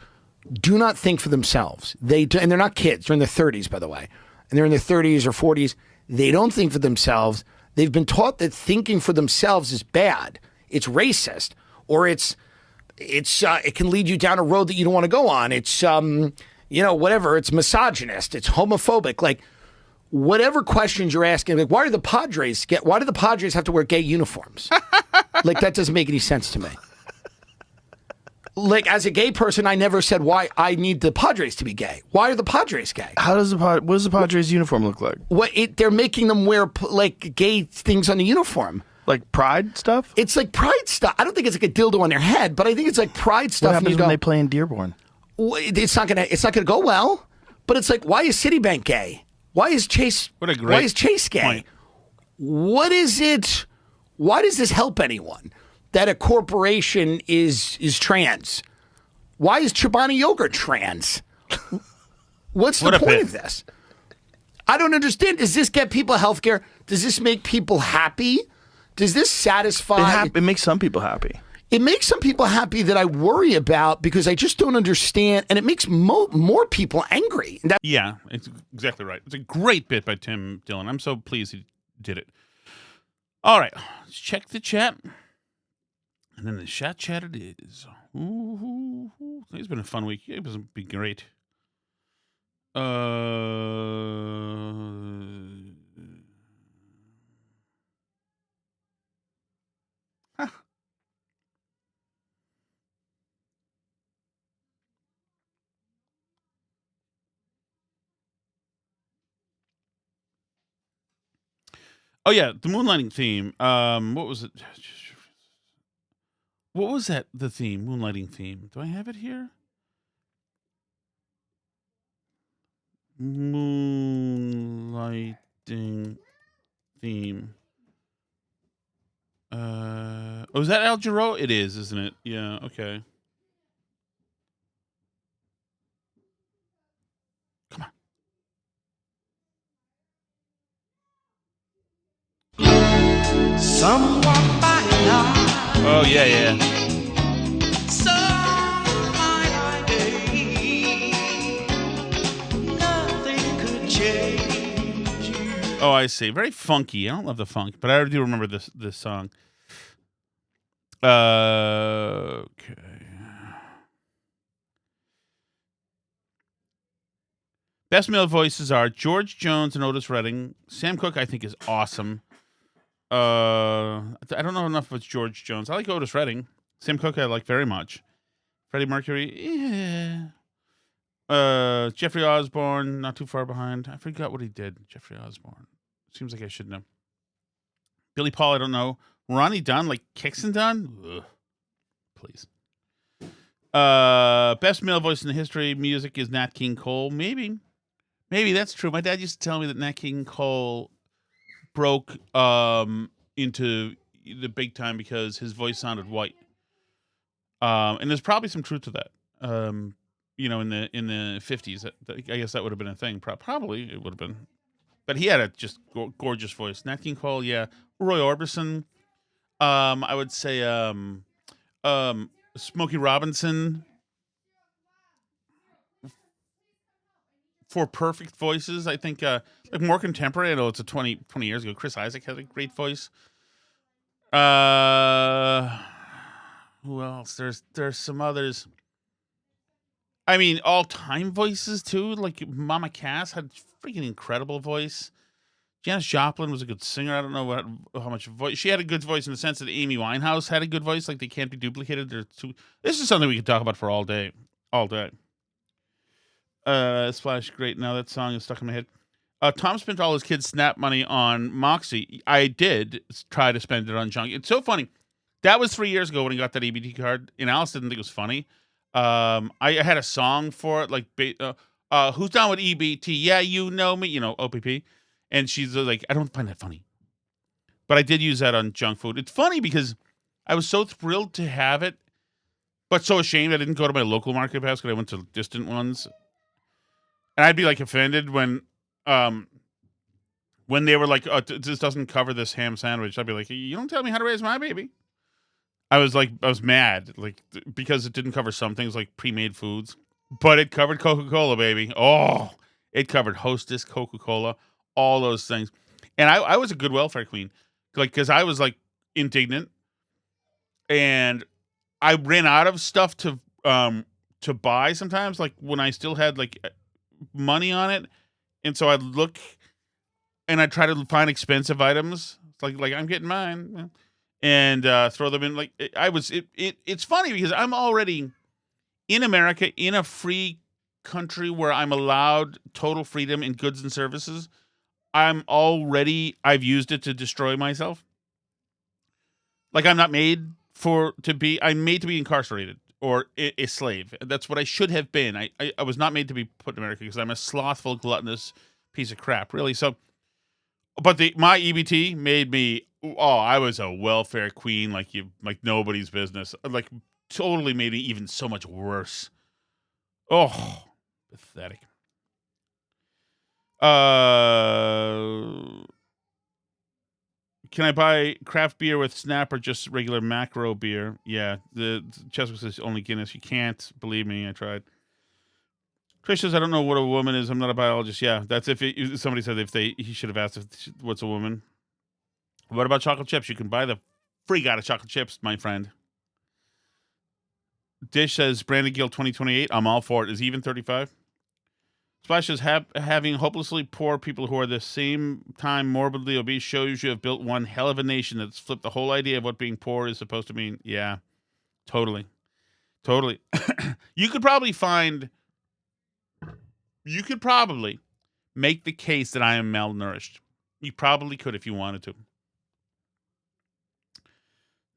do not think for themselves. And they're not kids. They're in their 30s, by the way. And they're in their 30s or 40s. They don't think for themselves. They've been taught that thinking for themselves is bad. It's racist, or it can lead you down a road that you don't want to go on. It's whatever. It's misogynist. It's homophobic. Like, whatever questions you're asking, like, why do the Padres have to wear gay uniforms? Like, that doesn't make any sense to me. Like, as a gay person, I never said why I need the Padres to be gay. Why are the Padres gay? What does the Padres uniform look like? They're making them wear like gay things on the uniform. Like pride stuff? It's like pride stuff. I don't think it's like a dildo on their head, but I think it's like pride stuff. What happens when they play in Dearborn? It's not gonna go well. But it's like, why is Citibank gay? Why is Chase? Why is Chase gay? Point. What is it? Why does this help anyone? That a corporation is trans? Why is Chobani Yogurt trans? What's the point of this? I don't understand. Does this get people health care? Does this make people happy? Does this satisfy? It makes some people happy. It makes some people happy that I worry about because I just don't understand, and it makes more people angry. Yeah, it's exactly right. It's a great bit by Tim Dillon. I'm so pleased he did it. All right, let's check the chat. And then the chat it is. Ooh. It's been a fun week. It was been great. Oh yeah, the moonlighting theme. What was it? What was that? The theme, moonlighting theme. Do I have it here? Moonlighting theme. Is that Al Jarreau? It is, isn't it? Yeah. Okay. Come on. Someone by now. Oh yeah. Oh, I see. Very funky. I don't love the funk, but I do remember this song. Okay. Best male voices are George Jones and Otis Redding. Sam Cooke, I think, is awesome. I don't know enough about George Jones. I like Otis Redding. Sam Cooke, I like very much. Freddie Mercury, yeah. Jeffrey Osborne, not too far behind. I forgot what he did. Jeffrey Osborne. Seems like I should know. Billy Paul, I don't know. Ronnie Dunn, like Kixon Dunn? Ugh. Please. Best male voice in the history music is Nat King Cole. Maybe that's true. My dad used to tell me that Nat King Cole broke into the big time because his voice sounded white. And there's probably some truth to that. In the 50s, I guess that would have been a thing. Probably it would have been. But he had a just gorgeous voice. Nat King Cole, yeah. Roy Orbison. I would say Smokey Robinson. For perfect voices, I think like more contemporary. I know it's 20 years ago. Chris Isaac had a great voice. Who else? There's some others. I mean, all-time voices too. Like Mama Cass had a freaking incredible voice. Janis Joplin was a good singer. I don't know how much voice she had. A good voice in the sense that Amy Winehouse had a good voice. Like they can't be duplicated. This is something we could talk about for all day. Splash, great. Now that song is stuck in my head. Tom spent all his kids' Snap money on Moxie. I did try to spend it on junk. It's so funny. That was 3 years ago when he got that EBT card, and Alice didn't think it was funny. I had a song for it, like, who's down with EBT? Yeah, you know me, OPP. And she's like, I don't find that funny. But I did use that on junk food. It's funny because I was so thrilled to have it, but so ashamed I didn't go to my local market basket. I went to distant ones. And I'd be like offended when they were like, this doesn't cover this ham sandwich. I'd be like, you don't tell me how to raise my baby. I was mad, like, because it didn't cover some things like pre-made foods, but it covered Coca-Cola, baby. Oh, it covered Hostess, Coca-Cola, all those things. And I was a good welfare queen, like, because I was like indignant, and I ran out of stuff to buy sometimes, like when I still had like money on it, and so I'd look and I'd try to find expensive items. It's like I'm getting mine. And throw them in. Like it's funny because I'm already in America, in a free country where I'm allowed total freedom in goods and services. I've used it to destroy myself. Like I'm made to be incarcerated or a slave. That's what I should have been. I was not made to be put in America because I'm a slothful, gluttonous piece of crap, really. So, but my EBT made me. Oh, I was a welfare queen, like nobody's business. Like totally made it even so much worse. Oh, pathetic. Can I buy craft beer with Snap or just regular macro beer? Yeah, the Chesapeake says only Guinness. You can't. Believe me, I tried. Trish says, I don't know what a woman is. I'm not a biologist. Yeah, that's somebody said he should have asked what's a woman. What about chocolate chips? You can buy the freak out of chocolate chips, my friend. Dish says, Brandon Gill 2028. I'm all for it. Is he even 35? Splash says, having hopelessly poor people who are at the same time morbidly obese shows you have built one hell of a nation that's flipped the whole idea of what being poor is supposed to mean. Yeah, totally. Totally. You could probably make the case that I am malnourished. You probably could if you wanted to.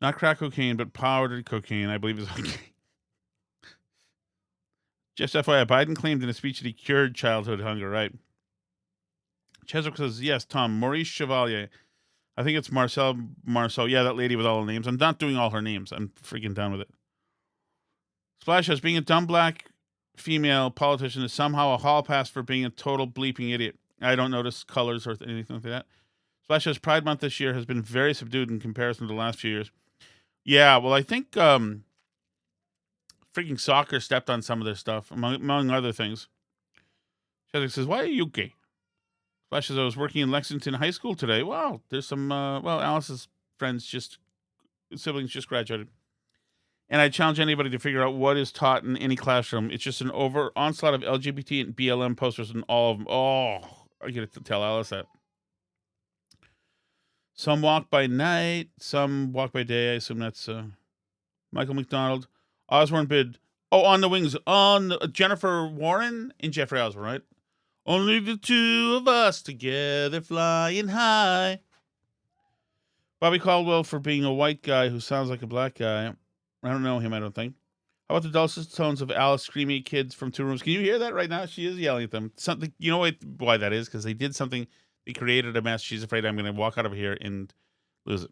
Not crack cocaine, but powdered cocaine, I believe is okay. Just FYI, Biden claimed in a speech that he cured childhood hunger, right? Cheswick says, yes, Tom. Maurice Chevalier. I think it's Marcel. Yeah, that lady with all the names. I'm not doing all her names. I'm freaking done with it. Splash says, being a dumb black female politician is somehow a hall pass for being a total bleeping idiot. I don't notice colors or anything like that. Splash says, Pride Month this year has been very subdued in comparison to the last few years. Yeah, well, I think freaking soccer stepped on some of their stuff, among other things. Cheswick says, why are you gay? Splash says, I was working in Lexington High School today. Wow, there's some, Alice's siblings just graduated. And I challenge anybody to figure out what is taught in any classroom. It's just an onslaught of LGBT and BLM posters in all of them. Oh, I get to tell Alice that. Some walk by night, some walk by day. I assume that's Michael McDonald. Osborne bid. Oh, On the Wings. On Jennifer Warren and Jeffrey Osborne, right? Only the two of us together flying high. Bobby Caldwell for being a white guy who sounds like a black guy. I don't know him, I don't think. How about the dulcet tones of Alice screaming at kids from two rooms? Can you hear that right now? She is yelling at them. Something. You know why that is? Because they did something. They created a mess. She's afraid I'm going to walk out of here and lose it.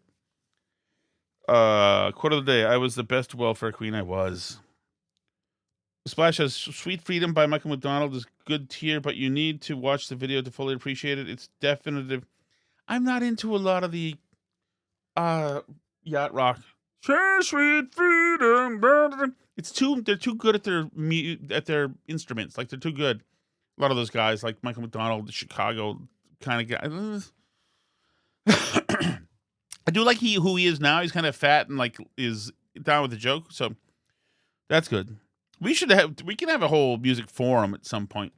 Quote of the day. I was the best welfare queen I was. Splash says, Sweet Freedom by Michael McDonald is good tier, but you need to watch the video to fully appreciate it. It's definitive. I'm not into a lot of the yacht rock. Sweet freedom. They're too good at their instruments. Like, they're too good. A lot of those guys, like Michael McDonald, the Chicago kind of guy. I do like who he is now. He's kind of fat and like is down with the joke. So that's good. We can have a whole music forum at some point.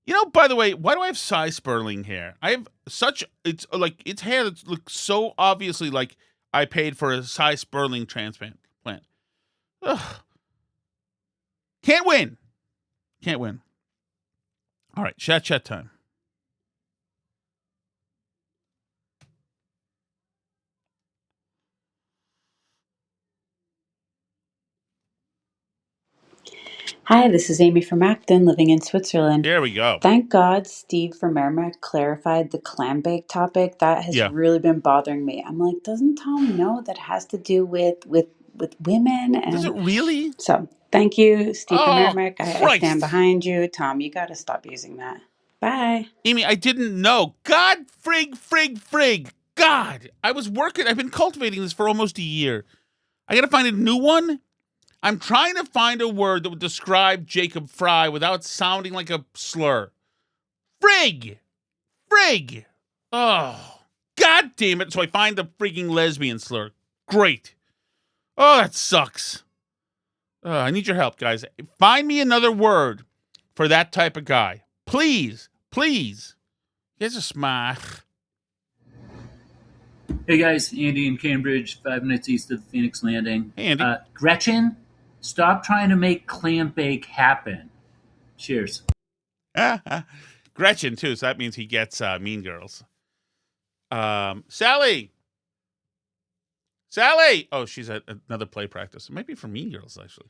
You know, by the way, why do I have Cy Sperling hair? I have it's hair that looks so obviously like I paid for a Cy Sperling transplant. Ugh. Can't win. All right, chat time. Hi, this is Amy from Acton, living in Switzerland. There we go. Thank God Steve from Merrimack clarified the clam bake topic. That has Yeah. really been bothering me. I'm like, doesn't Tom know that has to do with women? Does it And really? so, thank you, Steve from Oh, Merrimack. I stand Christ. behind you. Tom, you got to stop using that. Bye. Amy, I didn't know. God, frig. God, I was working. I've been cultivating this for almost a year. I got to find a new one. I'm trying to find a word that would describe Jacob Fry without sounding like a slur. Frig. Oh, God damn it. So I find the freaking lesbian slur. Great. Oh, that sucks. I need your help, guys. Find me another word for that type of guy. Please. Here's a smart. Hey guys, Andy in Cambridge, 5 minutes east of Phoenix Landing. Hey, Andy. Gretchen, stop trying to make clam bake happen. Cheers. Gretchen, too, so that means he gets Mean Girls. Sally! Oh, she's at another play practice. It might be for Mean Girls, actually.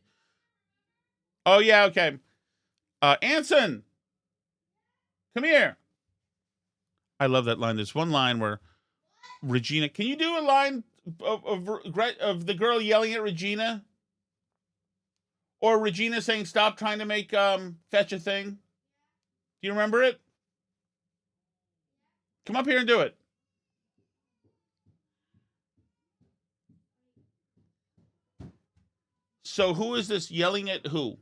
Oh, yeah, okay. Anson! Come here. I love that line. There's one line where Regina... Can you do a line of the girl yelling at Regina? Or Regina saying, stop trying to make fetch a thing? Do you remember it? Come up here and do it. So who is this yelling at who?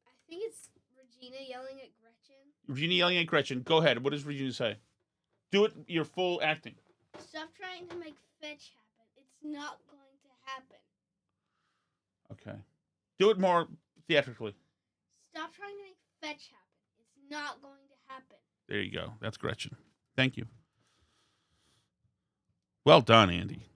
I think it's Regina yelling at Gretchen. Regina yelling at Gretchen. Go ahead. What does Regina say? Do it your full acting. Stop trying to make fetch happen. It's not going to happen. Okay. Do it more theatrically. Stop trying to make fetch happen. It's not going to happen. There you go. That's Gretchen. Thank you. Well done, Andy.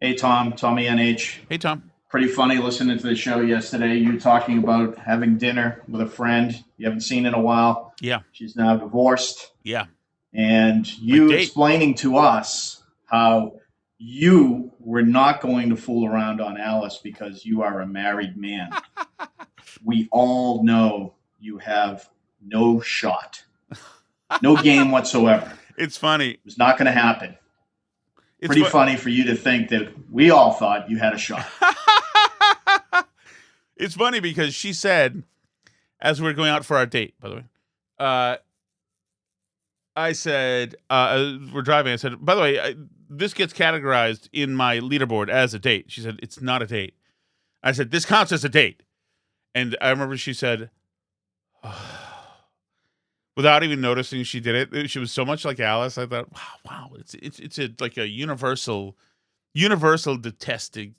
Hey, Tom. Tommy NH. Hey, Tom. Pretty funny listening to the show yesterday. You talking about having dinner with a friend you haven't seen in a while. Yeah. She's now divorced. Yeah. And you explaining to us how you were not going to fool around on Alice because you are a married man. We all know you have no shot. No game whatsoever. It's funny. It's not going to happen. It's pretty funny for you to think that we all thought you had a shot. It's funny because she said, as we were going out for our date, by the way, I said, we're driving. I said, by the way, this gets categorized in my leaderboard as a date. She said, it's not a date. I said, this counts as a date. And I remember she said, without even noticing she did it, she was so much like Alice. I thought, wow, it's like a universal detestation,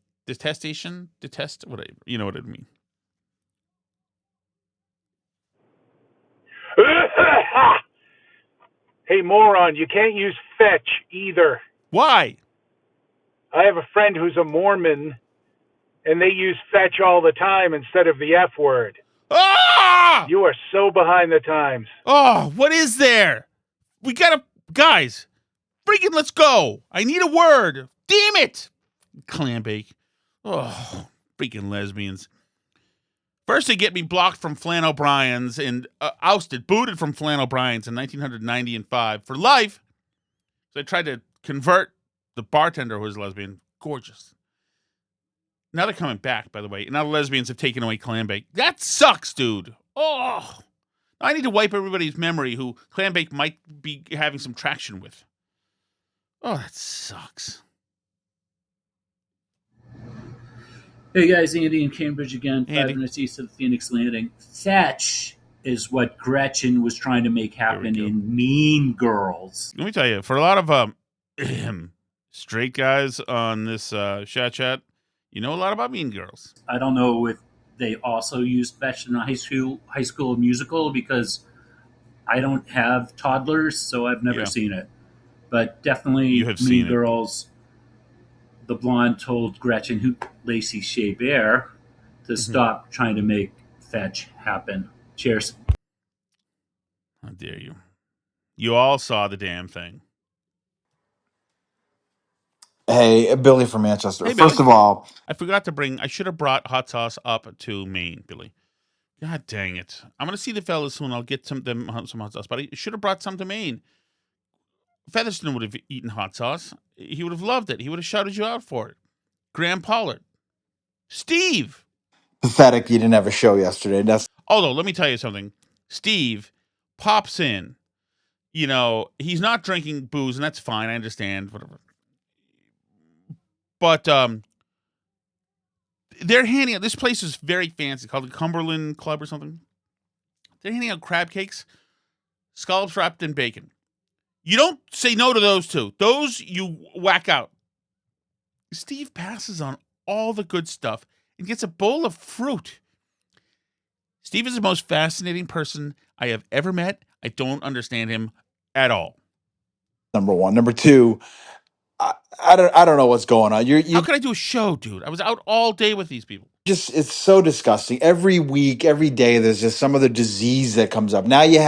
whatever. You know what I mean? Hey, moron, you can't use fetch either. Why? I have a friend who's a Mormon, and they use fetch all the time instead of the F word. Ah! You are so behind the times. Oh, what is there? We gotta, guys, freaking let's go. I need a word. Damn it. Clam bake. Oh, freaking lesbians. First, they get me blocked from Flan O'Brien's and booted from Flan O'Brien's in 1990 and 5 for life. So I tried to convert the bartender who was lesbian. Gorgeous. Now they're coming back, by the way. Now the lesbians have taken away clam bake. That sucks, dude. Oh, I need to wipe everybody's memory who clam bake might be having some traction with. Oh, that sucks. Hey guys, Andy in Cambridge again, Andy. 5 minutes east of Phoenix Landing. Fetch is what Gretchen was trying to make happen in Mean Girls. Let me tell you, for a lot of straight guys on this chat, you know a lot about Mean Girls. I don't know if they also used fetch in the high school musical because I don't have toddlers, so I've never seen it. But definitely You have Mean seen it. Girls. The blonde told Gretchen, who Lacey Shea Bear, to stop trying to make fetch happen. Cheers. How dare you? You all saw the damn thing. Hey, Billy from Manchester. Hey, First Billy. of all, I should have brought hot sauce up to Maine, Billy. God dang it! I'm gonna see the fellas soon. I'll get some hot sauce, but I should have brought some to Maine. Featherston would have eaten hot sauce. He would have loved it. He would have shouted you out for it. Graham Pollard, Steve. pathetic you didn't have a show yesterday. That's Although, let me tell you something. Steve pops in. You know, he's not drinking booze, and that's fine. I understand. Whatever. But they're handing out. This place is very fancy, called the Cumberland Club or something. They're handing out crab cakes, scallops wrapped in bacon. You don't say no to those two. Those you whack out. Steve passes on all the good stuff and gets a bowl of fruit. Steve is the most fascinating person I have ever met. I don't understand him at all. number one. Number two, I don't know what's going on. How could I do a show, dude? I was out all day with these people. It's so disgusting. Every week, every day, there's just some other disease that comes up. Now you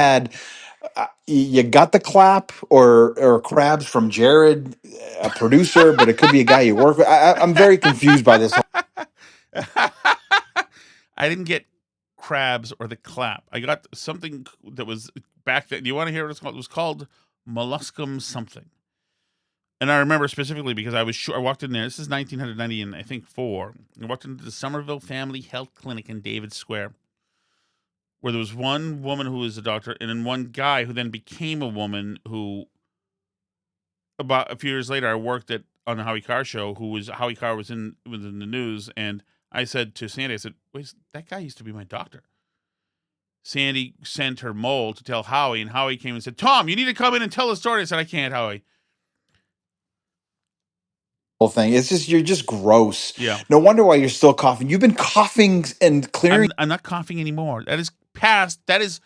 got the clap or crabs from Jared, a producer, but it could be a guy you work with. I'm very confused by this. I didn't get crabs or the clap. I got something that was back then. Do you want to hear what it's called? It was called molluscum something. And I remember specifically because I was sure I walked in there. This is 1990 and I think 4. I walked into the Somerville Family Health Clinic in David Square, where there was one woman who was a doctor and then one guy who then became a woman who, about a few years later, I worked on the Howie Carr show. Howie Carr was in the news, and I said to Sandy, I said, "Wait, that guy used to be my doctor." Sandy sent her mole to tell Howie, and Howie came and said, "Tom, you need to come in and tell the story." I said, "I can't, Howie." Whole thing. It's just you're just gross. Yeah. No wonder why you're still coughing. You've been coughing and clearing. I'm not coughing anymore. That is past. That is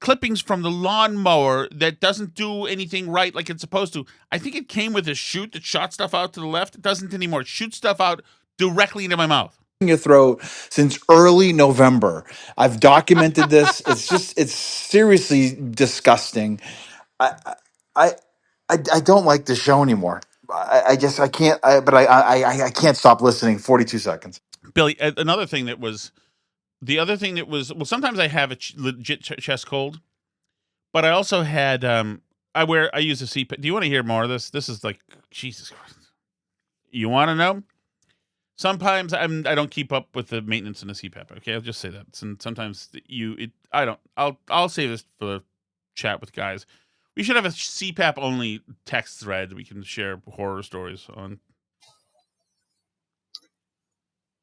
clippings from the lawnmower that doesn't do anything right like it's supposed to. I think it came with a chute that shot stuff out to the left. It doesn't anymore. It shoots stuff out directly into my mouth. Your throat since early November. I've documented this. It's seriously disgusting. I don't like the show anymore. I can't. I can't stop listening. 42 seconds. Billy, another thing that was the other thing that was well. Sometimes I have a legit chest cold, but I also had I use a CPAP. Do you want to hear more of this? This is like Jesus Christ. You want to know? Sometimes I don't keep up with the maintenance in the CPAP. Okay, I'll just say that. And sometimes I don't. I'll save this for the chat with guys. We should have a CPAP only text thread we can share horror stories on.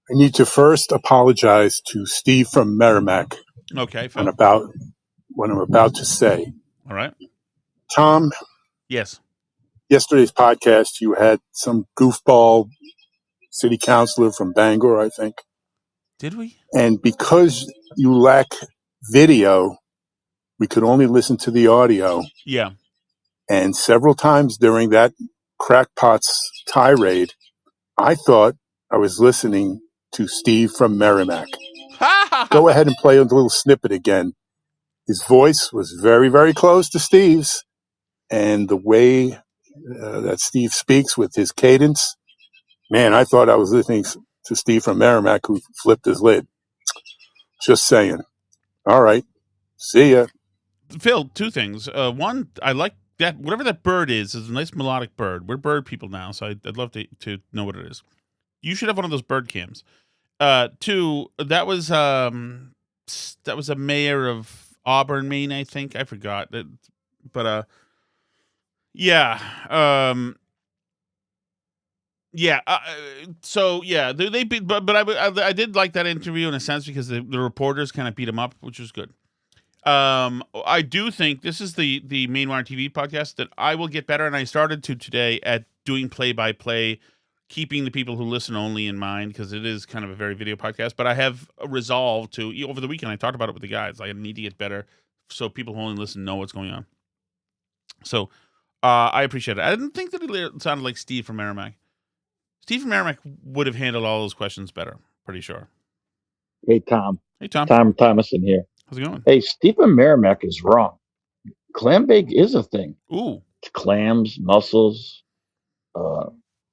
I need to first apologize to Steve from Merrimack. Okay, on about what I'm about to say. All right, Tom. Yes. Yesterday's podcast, you had some goofball city councilor from Bangor, I think. Did we? And because you lack video, we could only listen to the audio. Yeah. And several times during that crackpot's tirade, I thought I was listening to Steve from Merrimack. Go ahead and play a little snippet again. His voice was very, very close to Steve's. And the way that Steve speaks with his cadence, man, I thought I was listening to Steve from Merrimack who flipped his lid. Just saying. All right. See ya. Phil, two things. One, I like that whatever that bird is a nice melodic bird. We're bird people now, so I'd love to know what it is. You should have one of those bird cams. Two, that was a mayor of Auburn, Maine, I think. I forgot. Yeah. Yeah. So yeah, I did like that interview in a sense because the reporters kind of beat him up, which was good. I do think this is the Mainwire TV podcast that I will get better, and I started to today at doing play-by-play, keeping the people who listen only in mind because it is kind of a very video podcast. But I have resolved to over the weekend. I talked about it with the guys. I need to get better so people who only listen know what's going on. So I appreciate it. I didn't think that it sounded like Steve from Merrimack. Steve from Merrimack would have handled all those questions better. Pretty sure. Hey, Tom. Hey, Tom. Tom Thomason here. How's it going? Hey, Stephen Merrimack is wrong. Clam bake is a thing. Ooh. It's clams, mussels,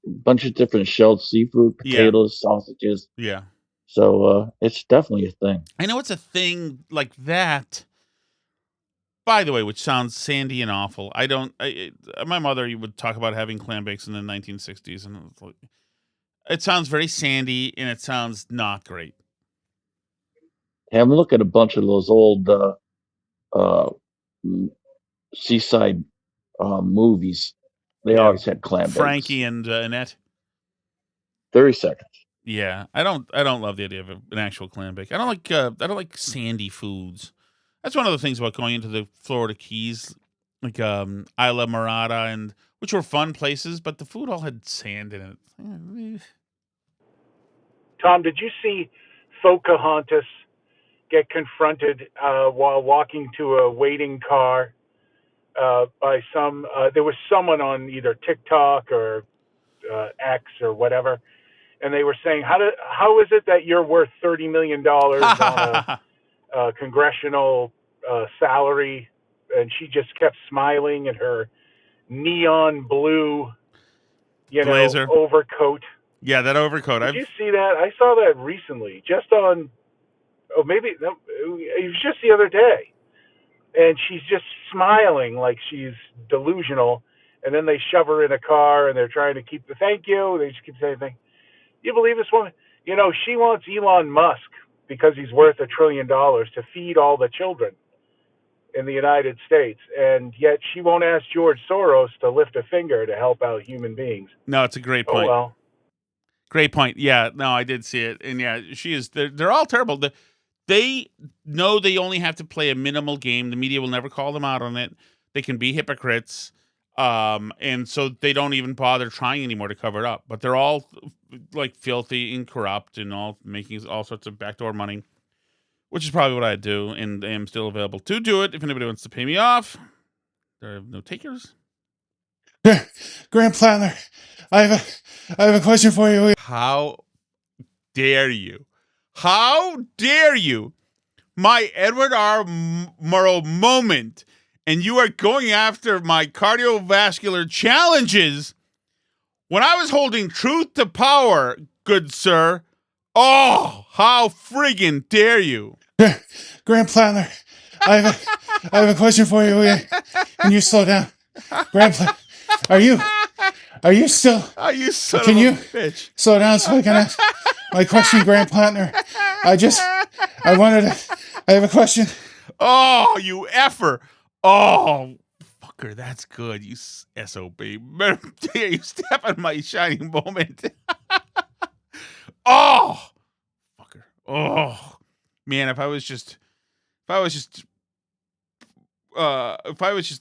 bunch of different shelled seafood, potatoes, sausages. Yeah. So it's definitely a thing. I know it's a thing like that. By the way, which sounds sandy and awful. My mother would talk about having clam bakes in the 1960s, and it sounds very sandy, and it sounds not great. Hey, I'm looking at a bunch of those old seaside movies. They always had clam bakes. Frankie and Annette. 30 seconds. Yeah, I don't love the idea of an actual clam bake. I don't like sandy foods. That's one of the things about going into the Florida Keys, like Isla Morada, and which were fun places, but the food all had sand in it. Tom, did you see Pocahontas get confronted while walking to a waiting car by some? There was someone on either TikTok or X or whatever, and they were saying, "How is it that you're worth $30 million on a congressional salary?" And she just kept smiling in her neon blue, Blazer. overcoat. Yeah, that overcoat. Did you see that? I saw that recently, just on. Oh, maybe it was just the other day, and she's just smiling like she's delusional. And then they shove her in a car, and they're trying to keep the thank you. They just keep saying, "Thank you." Believe this woman? She wants Elon Musk because he's worth $1 trillion to feed all the children in the United States, and yet she won't ask George Soros to lift a finger to help out human beings. No, it's a great point. Oh well. Great point. Yeah, no, I did see it, and yeah, she is. They're all terrible. They know they only have to play a minimal game. The media will never call them out on it. They can be hypocrites, and so they don't even bother trying anymore to cover it up. But they're all like filthy and corrupt and all making all sorts of backdoor money, which is probably what I do, and I am still available to do it if anybody wants to pay me off. There are no takers. Graham Platner, I have a question for you. How dare you? How dare you? My Edward R. Murrow moment, and you are going after my cardiovascular challenges when I was holding truth to power, good sir. Oh, how friggin' dare you? Graham Platner, I have a question for you. Can you slow down? Graham Platner, are you still? Are you son Can of you a bitch? slow down so I can ask my question, Graham Platner? I have a question. Oh, you effer. Oh, fucker, that's good. You SOB. You step on my shining moment. Oh, fucker. Oh, man, if I was just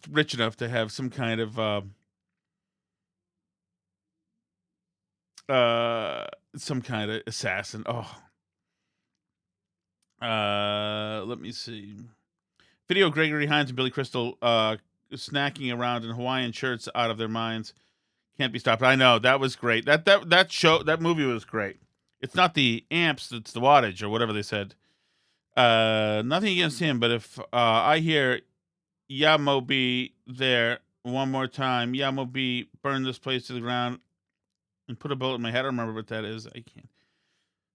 rich enough to have some kind of assassin. Let me see. Video of Gregory Hines and Billy Crystal snacking around in Hawaiian shirts out of their minds. Can't be stopped. I know, that was great. That movie was great. It's not the amps, it's the wattage or whatever they said. Nothing against him, but if I hear Yamobi there one more time, Yamobi burn this place to the ground and put a bullet in my head. I don't remember what that is. I can't.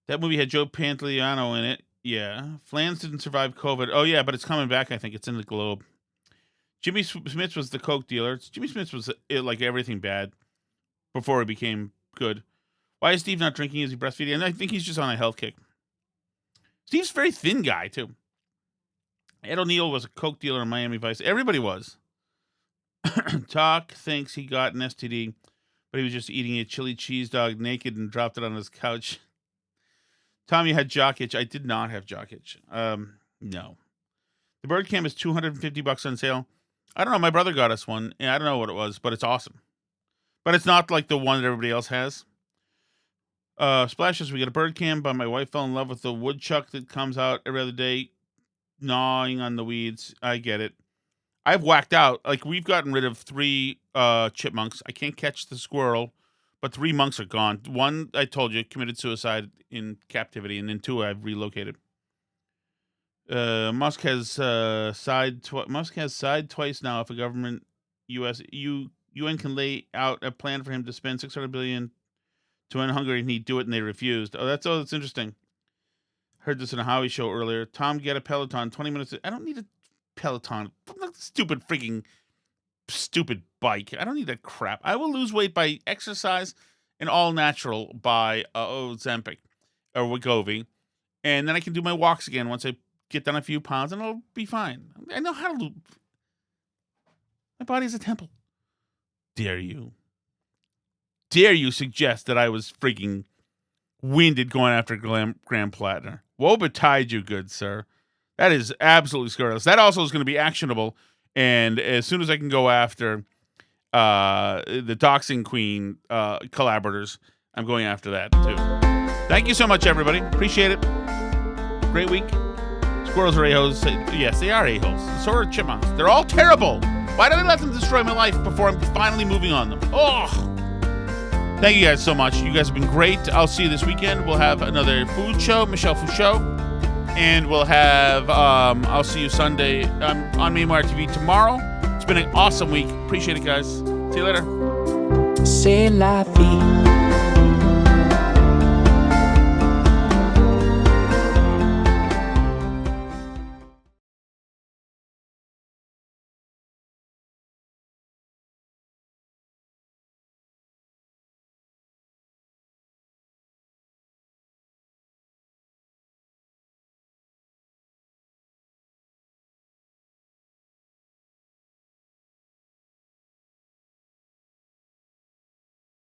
That movie had Joe Pantoliano in it. Yeah. Flans didn't survive COVID. Oh, yeah, but it's coming back, I think. It's in the Globe. Jimmy Smits was the coke dealer. Jimmy Smits was like everything bad before he became good. Why is Steve not drinking? Is he breastfeeding? And I think he's just on a health kick. Steve's a very thin guy, too. Ed O'Neill was a coke dealer in Miami Vice. Everybody was. Talk thinks he got an STD, but he was just eating a chili cheese dog naked and dropped it on his couch. Tommy had jock itch. I did not have jock itch. No. The bird cam is $250 on sale. I don't know. My brother got us one. I don't know what it was, but it's awesome. But it's not like the one that everybody else has. Splashes, we got a bird cam, but my wife fell in love with the woodchuck that comes out every other day, gnawing on the weeds. I get it. I've whacked out. Like, we've gotten rid of 3 chipmunks. I can't catch the squirrel, but 3 monks are gone. 1, I told you, committed suicide in captivity, and then 2 I've relocated. Musk has sighed twice now if a government U.S. UN can lay out a plan for him to spend $600 billion to end hunger, and he'd do it, and they refused. That's interesting. Heard this in a Howie show earlier. Tom, get a Peloton. 20 minutes. I don't need a Peloton. Stupid bike. I don't need that crap. I will lose weight by exercise and all natural by Ozempic or Wegovy, and then I can do my walks again once I get down a few pounds, and I'll be fine. I know how to lose. My body's a temple. Dare you suggest that I was freaking winded going after Graham Platner? Woe betide you, good sir. That is absolutely scurrilous. That also is going to be actionable, and as soon as I can go after the Doxing Queen collaborators, I'm going after that too. Thank you so much, everybody. Appreciate it. Great week. Squirrels are a-holes. Yes, they are a-holes. So are chipmunks. They're all terrible. Why do they let them destroy my life before I'm finally moving on them? Oh! Thank you guys so much. You guys have been great. I'll see you this weekend. We'll have another food show, Michelle Fouchot. And we'll have, I'll see you Sunday on Mainwire TV tomorrow. It's been an awesome week. Appreciate it, guys. See you later. C'est la vie.